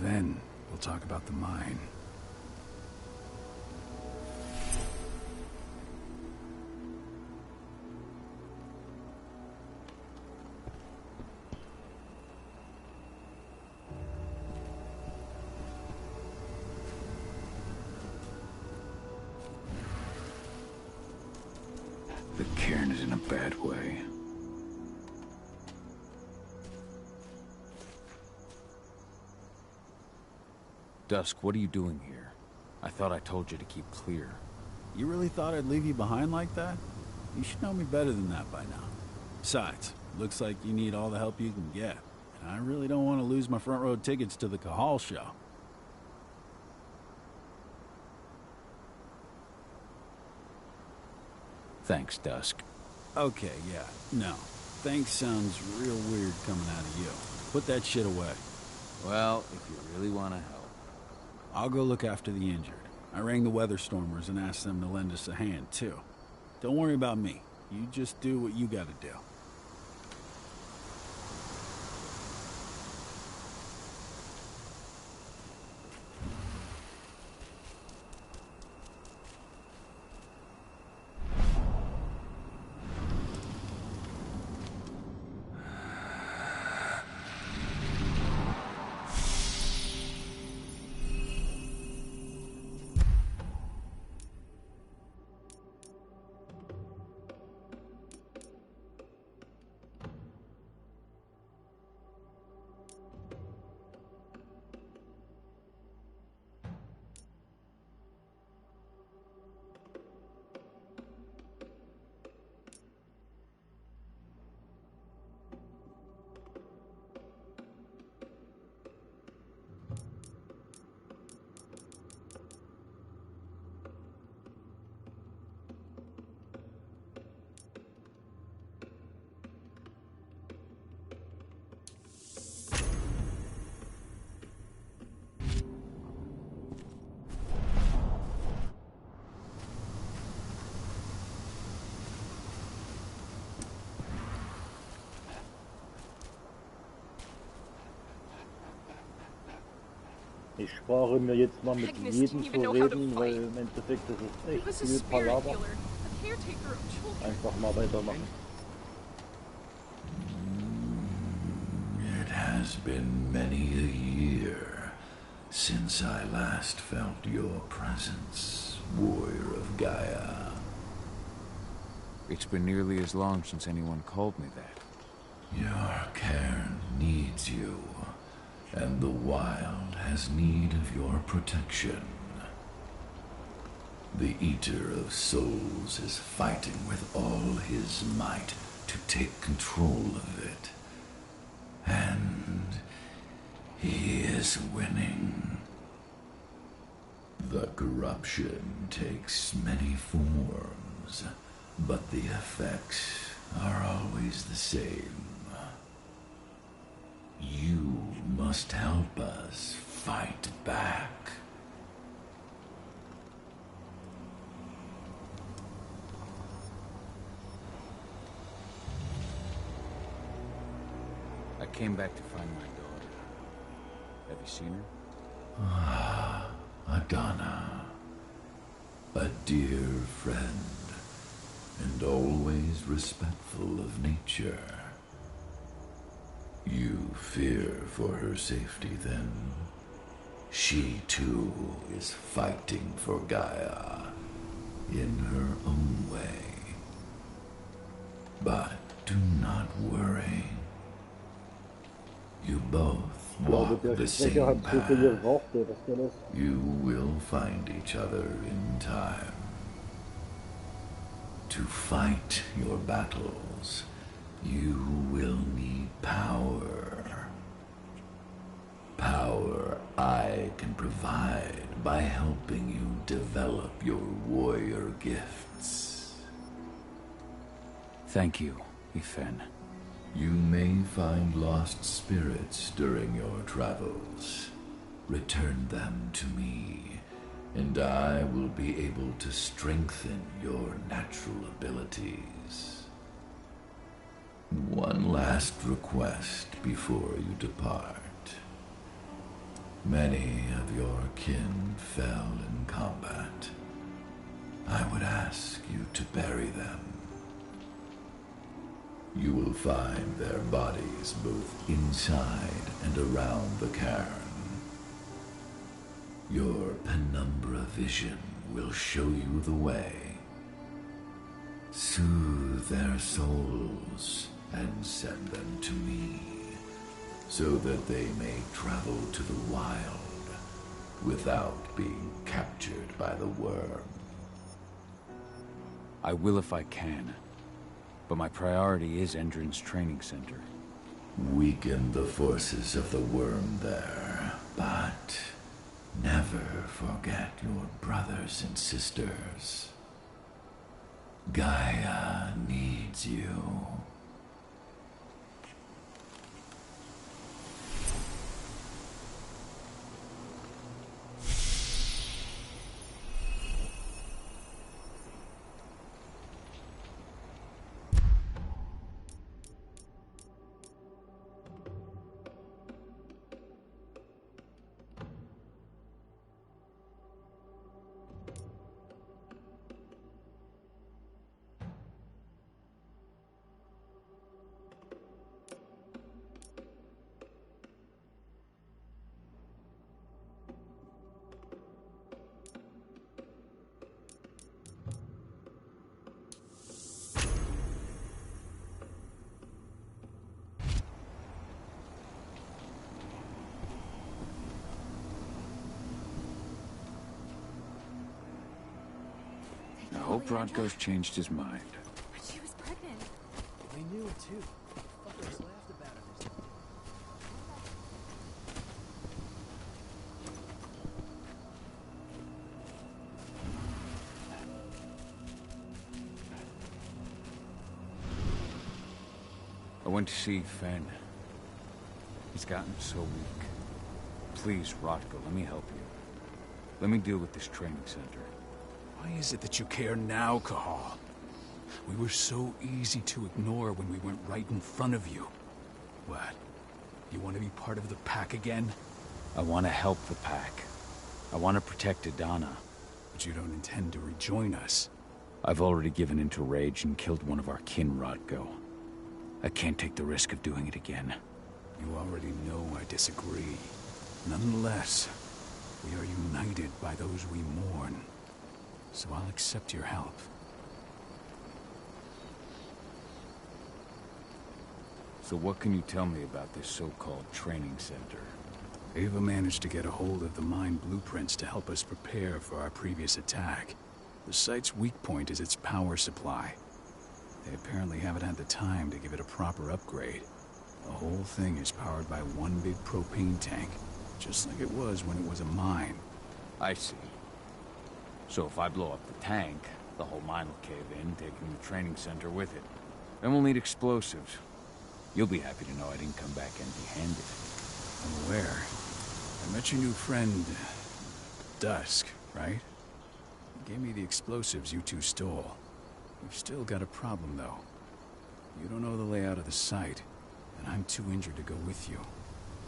D: Then we'll talk about the mine. The cairn is in a bad way.
C: Dusk, what are you doing here? I thought I told you to keep clear.
K: You really thought I'd leave you behind like that? You should know me better than that by now. Besides, looks like you need all the help you can get. And I really don't want to lose my front row tickets to the Cahal show.
C: Thanks, Dusk.
K: Okay, yeah, no. Thanks sounds real weird coming out of you. Put that shit away.
C: Well, if you really want to help.
K: I'll go look after the injured. I rang the Weatherstormers and asked them to lend us a hand, too. Don't worry about me. You just do what you gotta do.
A: Ich spare mir jetzt mal mit jedem zu reden, weil im Endeffekt ist es echt viel Palaver. Einfach mal weitermachen.
Q: It has been many a year since I last felt your presence, warrior of Gaia.
C: It's been nearly as long since anyone called me that.
Q: Your cairn needs you, and the wild has need of your protection. The Eater of Souls is fighting with all his might to take control of it. And he is winning. The corruption takes many forms, but the effects are always the same. You must help us fight back.
C: I came back to find my daughter. Have you seen her?
Q: Ah, Adana. A dear friend, and always respectful of nature. You fear for her safety, then? She, too, is fighting for Gaia, in her own way. But do not worry. You both walk the same path. You will find each other in time. To fight your battles, you will need power. Power I can provide by helping you develop your warrior gifts.
C: Thank you, Ifen.
Q: You may find lost spirits during your travels. Return them to me, and I will be able to strengthen your natural abilities. One last request before you depart. Many of your kin fell in combat. I would ask you to bury them. You will find their bodies both inside and around the cairn. Your penumbra vision will show you the way. Soothe their souls and send them to me, so that they may travel to the wild without being captured by the worm.
C: I will if I can. But my priority is Endron's training center.
Q: Weaken the forces of the worm there, but never forget your brothers and sisters. Gaia needs you.
C: I hope Rodko's changed his mind.
R: But she was pregnant.
J: They knew it too. Fuckers laughed about it.
C: I went to see Fen. He's gotten so weak. Please, Rodko, let me help you. Let me deal with this training center.
D: Why is it that you care now, Cahal? We were so easy to ignore when we went right in front of you. What? You want to be part of the pack again?
C: I want to help the pack. I want to protect Adana.
D: But you don't intend to rejoin us.
C: I've already given into rage and killed one of our kin, Rodko. I can't take the risk of doing it again.
D: You already know I disagree. Nonetheless, we are united by those we mourn. So I'll accept your help.
C: So what can you tell me about this so-called training center?
D: Ava managed to get a hold of the mine blueprints to help us prepare for our previous attack. The site's weak point is its power supply. They apparently haven't had the time to give it a proper upgrade. The whole thing is powered by one big propane tank, just like it was when it was a mine.
C: I see. So if I blow up the tank, the whole mine will cave in, taking the training center with it. Then we'll need explosives. You'll be happy to know I didn't come back empty-handed.
D: I'm aware. I met your new friend, Dusk, right? He gave me the explosives you two stole. We've still got a problem, though. You don't know the layout of the site, and I'm too injured to go with you.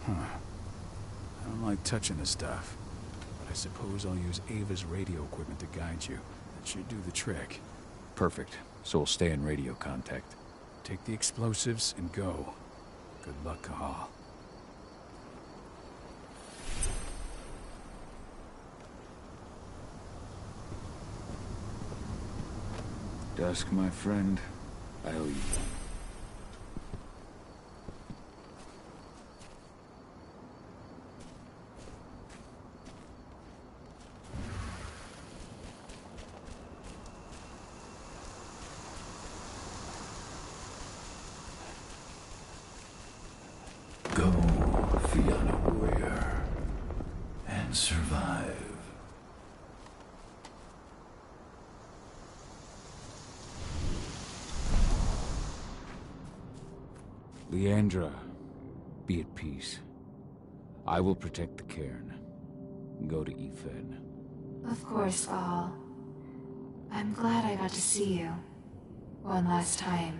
D: Huh. I don't like touching the stuff, but I suppose I'll use Ava's radio equipment to guide you. That should do the trick.
C: Perfect. So we'll stay in radio contact.
D: Take the explosives and go. Good luck, Cahal.
C: Dusk, my friend, I owe you one.
Q: Go, Fianna warrior, and survive.
C: Leandra, be at peace. I will protect the cairn. Go to Ethan.
R: Of course, Val. I'm glad I got to see you. One last time.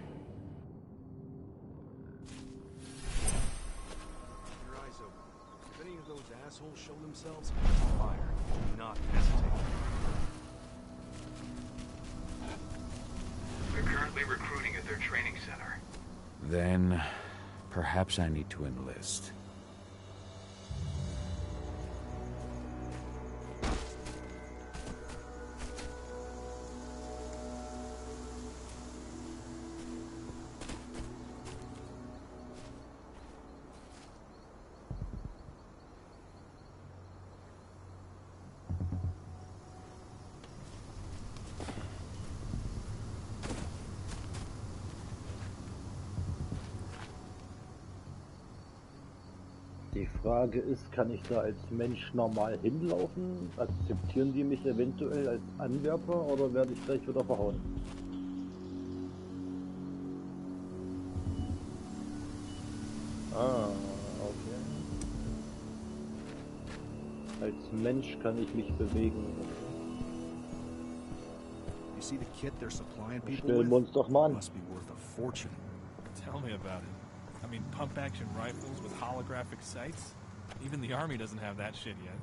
J: Your eyes open. If any of those assholes show themselves, fire. Do not hesitate.
I: They're currently recruiting at their training center.
C: Then, perhaps I need to enlist.
A: Die Frage ist, kann ich da als Mensch normal hinlaufen? Akzeptieren die mich eventuell als Anwärter oder werde ich gleich wieder verhauen? Ah, okay. Als Mensch kann ich mich bewegen.
J: You see the kit they're supplying people
A: Stellen wir uns doch mal an.
J: Must be worth a fortune.
M: Tell me about it. I mean, pump-action rifles with holographic sights? Even the army doesn't have that shit yet.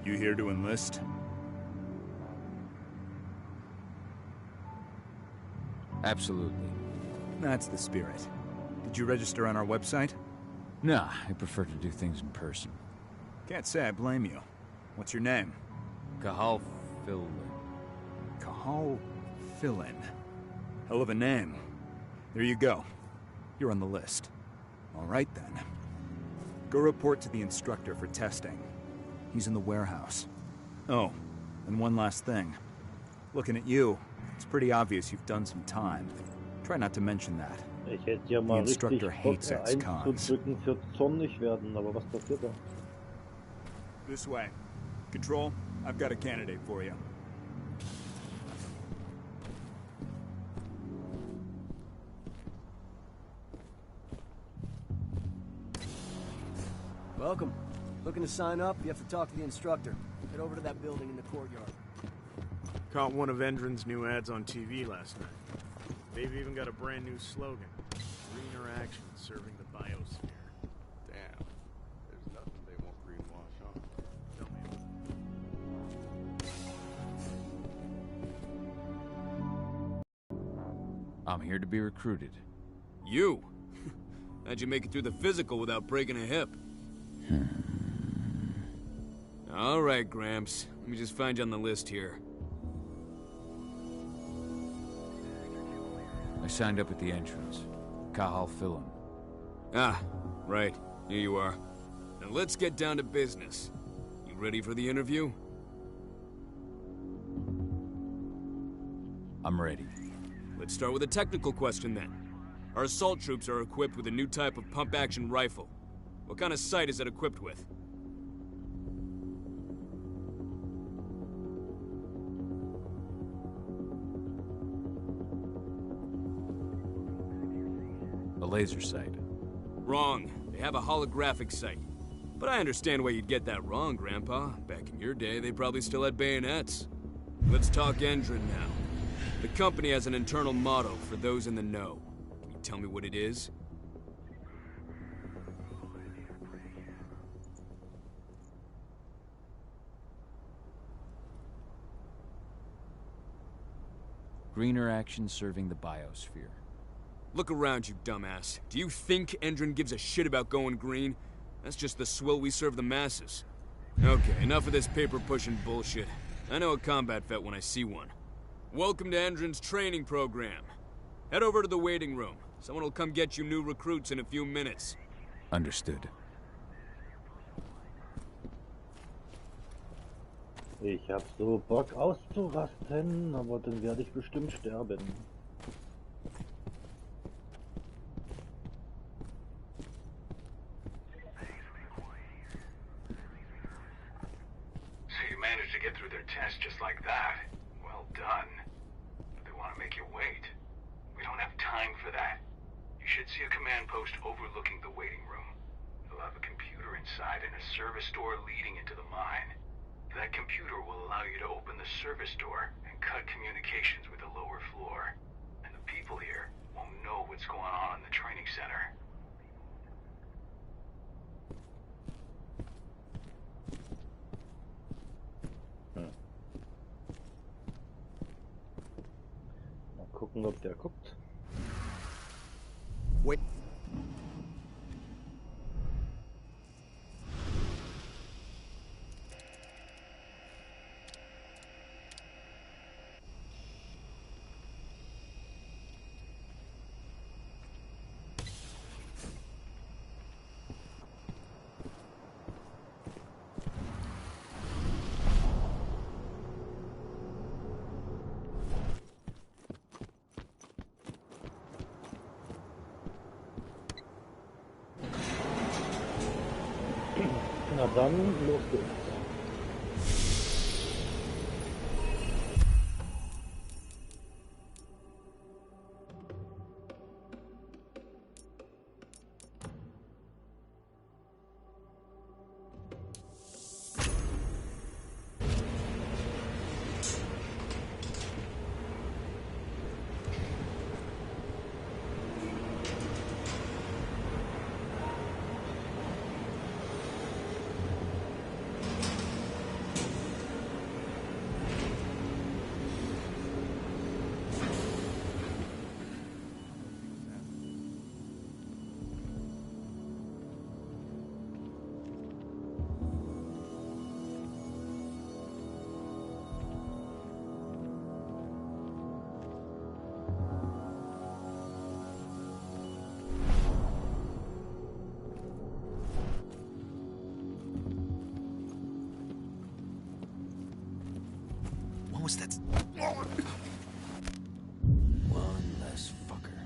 N: You here to enlist?
C: Absolutely.
N: That's the spirit. Did you register on our website?
C: Nah, I prefer to do things in person.
N: Can't say I blame you. What's your name?
C: Cahal Philin.
N: Cahal Philin. Hell of a name. There you go. You're on the list. All right then. Go report to the instructor for testing. He's in the warehouse. Oh, and one last thing. Looking at you, it's pretty obvious you've done some time. Try not to mention that.
A: Ich hätte ja mal richtig Bock, einzudrücken für zornig werden, aber was passiert da?
N: This way. Control, I've got a candidate for you.
J: Welcome. Looking to sign up, you have to talk to the instructor. Head over to that building in the courtyard.
S: Caught one of Endron's new ads on TV last night. They've even got a brand new slogan. Greener action serving the biosphere.
H: Damn. There's nothing they won't greenwash, huh?
S: Tell me about it.
C: I'm here to be recruited.
J: You? How'd you make it through the physical without breaking a hip? All right, Gramps. Let me just find you on the list here.
C: I signed up at the entrance. Kahal Philin.
J: Ah, right. Here you are. Now let's get down to business. You ready for the interview?
C: I'm ready.
J: Let's start with a technical question then. Our assault troops are equipped with a new type of pump-action rifle. What kind of sight is it equipped with?
C: A laser sight.
J: Wrong. They have a holographic sight. But I understand why you'd get that wrong, Grandpa. Back in your day, they probably still had bayonets. Let's talk Endron now. The company has an internal motto for those in the know. Can you tell me what it is?
C: Greener action serving the biosphere.
J: Look around you, dumbass. Do you think Endron gives a shit about going green? That's just the swill we serve the masses. Okay, enough of this paper-pushing bullshit. I know a combat vet when I see one. Welcome to Endron's training program. Head over to the waiting room. Someone will come get you new recruits in a few minutes.
C: Understood.
A: Ich hab so Bock auszurasten, aber dann werde ich bestimmt sterben.
I: So you managed to get through their test just like that. Well done. But they want to make you wait. We don't have time for that. You should see a command post overlooking the waiting room. It'll have a computer inside and a service door leading into the mine. That computer will allow you to open the service door and cut communications with the lower floor. And the people here won't know what's going on in the training center.
A: Mal gucken, ob der guckt.
J: Wait.
A: Na dann, los geht's.
D: Was that?
C: One less fucker.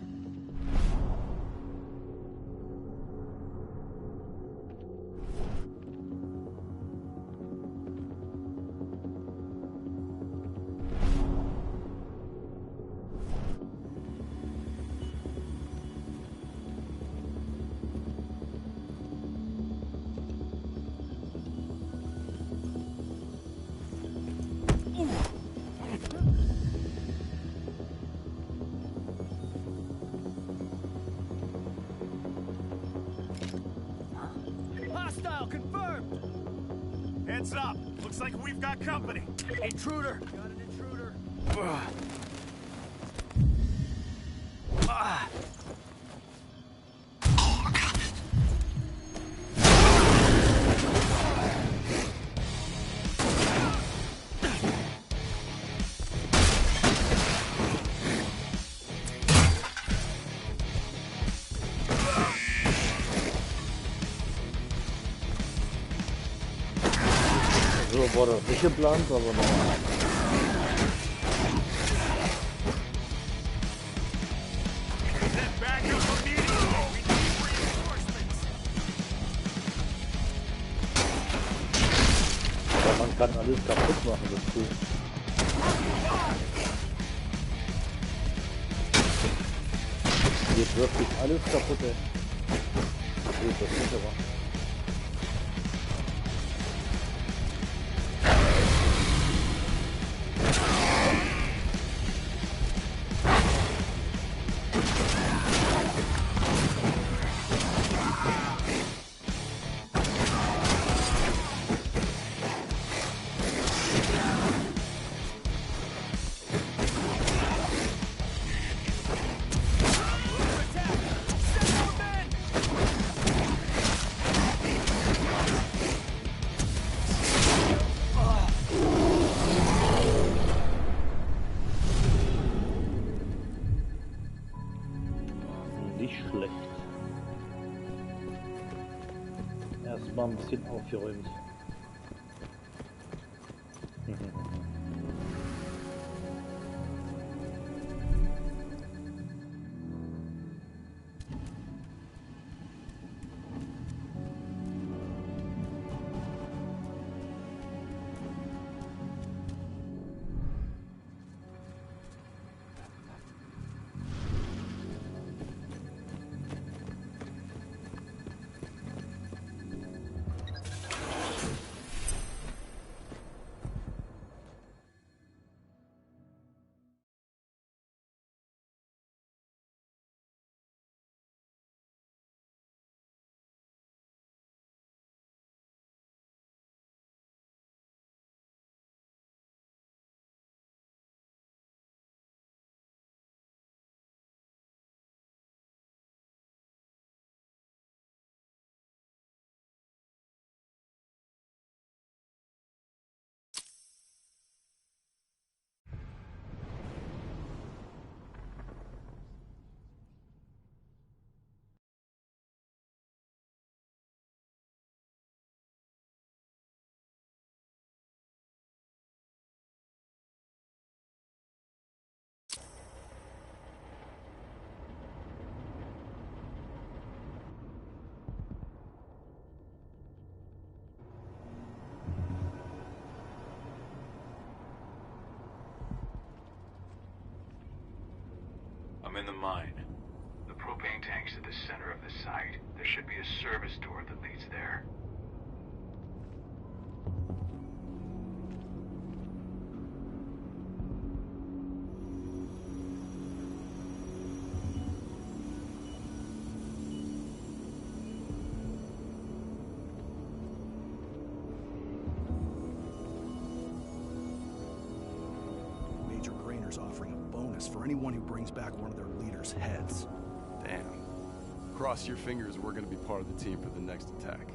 S: Heads up! Looks like we've got company. Intruder! Got an intruder.
A: So war das nicht geplant, aber naja. Ja, man kann alles kaputt machen, das ist cool. Geht wirklich alles kaputt, ey. Gut, das ist aber. Nicht schlecht. Erstmal ein bisschen aufgeräumt.
I: I'm in the mine. The propane tank's at the center of the site. There should be a service door that leads there.
O: Major Grainer's offering a bonus for anyone who brings back one of their leaders' heads.
H: Damn. Cross your fingers, we're gonna be part of the team for the next attack.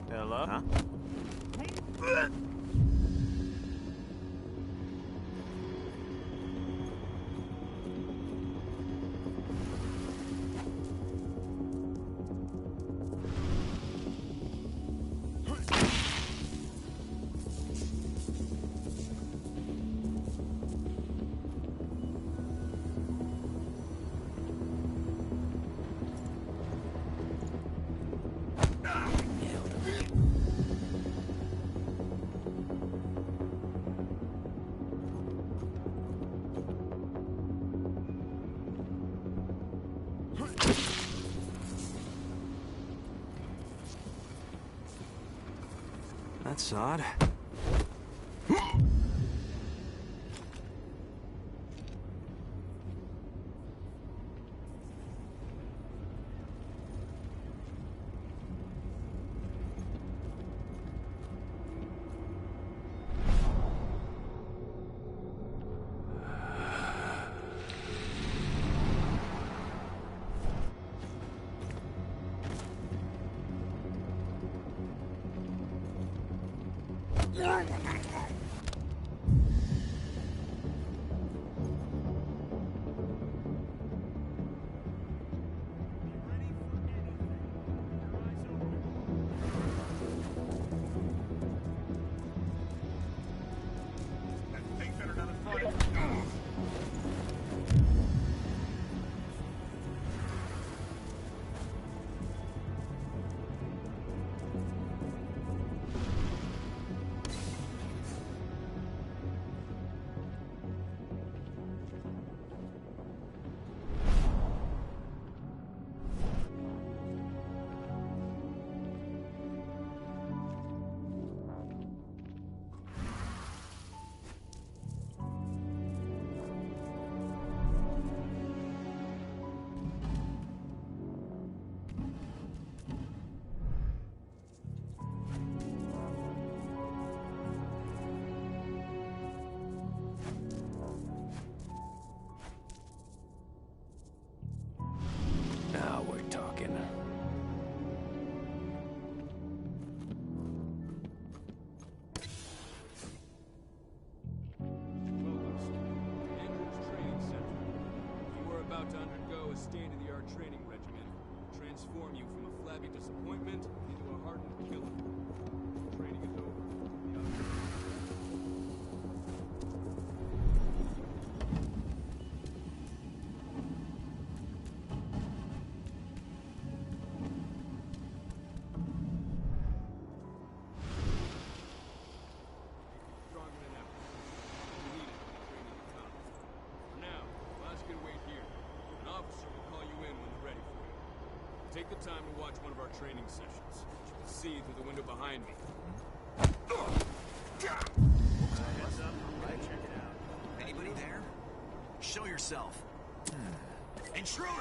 S: Hello? Huh? That's odd.
C: Now we're talking.
J: You are about to undergo a state-of-the-art training regimen. Transform you from a flabby disappointment into a hardened killer. Training is over. Take the time to watch one of our training sessions. You can see through the window behind me.
T: Heads up, right, check it out. Anybody there? Show yourself. Intruder!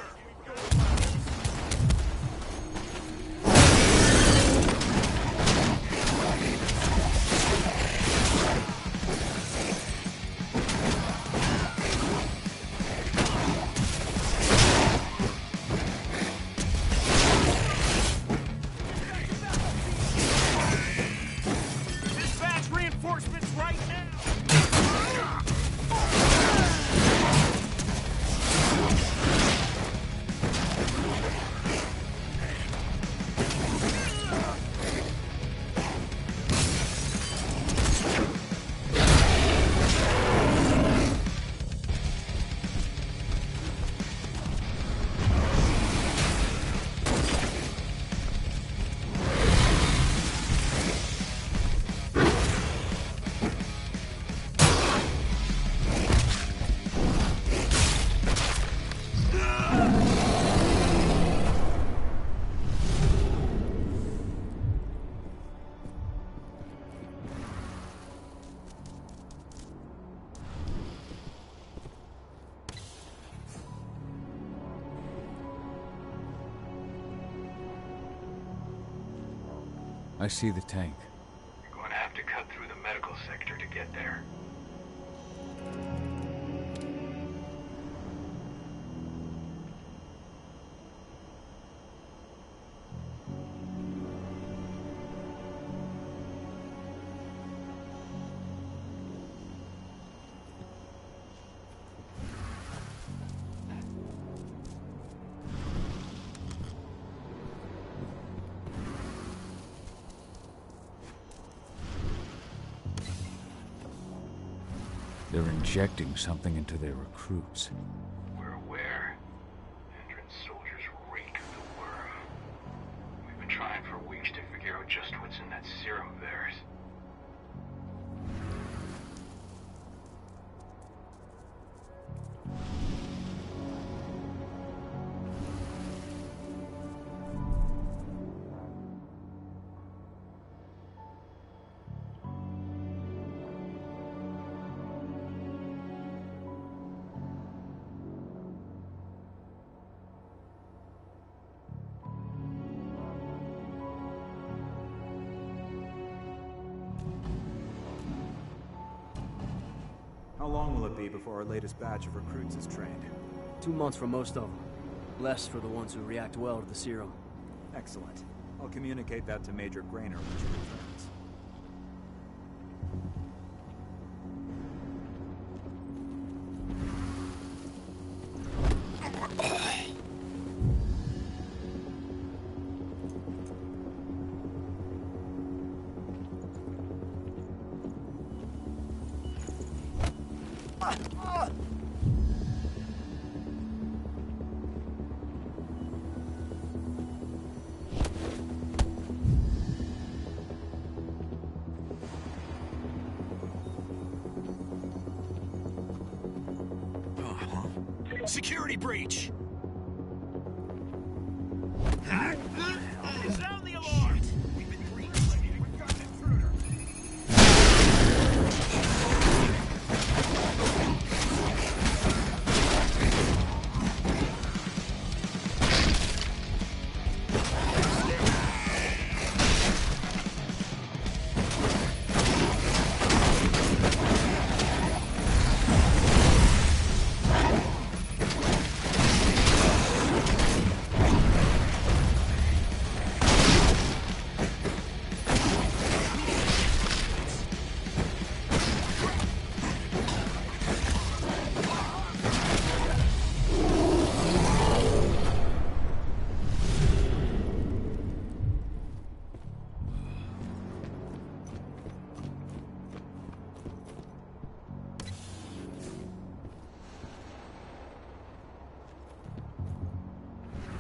C: I see the tank.
I: You're going to have to cut through the medical sector to get there.
C: They're injecting something into their recruits.
I: We're aware. Endron's soldiers reek of the worm. We've been trying for weeks to figure out just what's in that serum of theirs.
N: How long will it be before our latest batch of recruits is trained?
U: 2 months for most of them. Less for the ones who react well to the serum.
N: Excellent. I'll communicate that to Major Grainer when she returns.
T: breach.
I: Sound the alarm! We've been breached. We've got an intruder.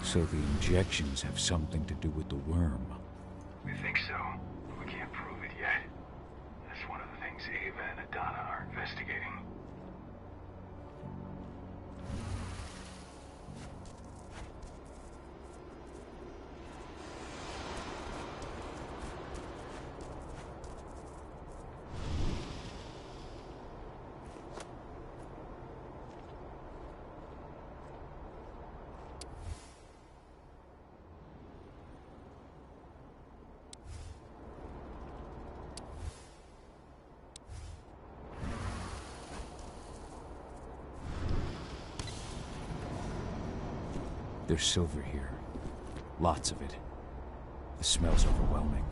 C: So the injections have something to do with the worm.
I: We think so. We can't prove it yet. That's one of the things Ava and Adana are investigating.
C: There's silver here. Lots of it. The smell's overwhelming.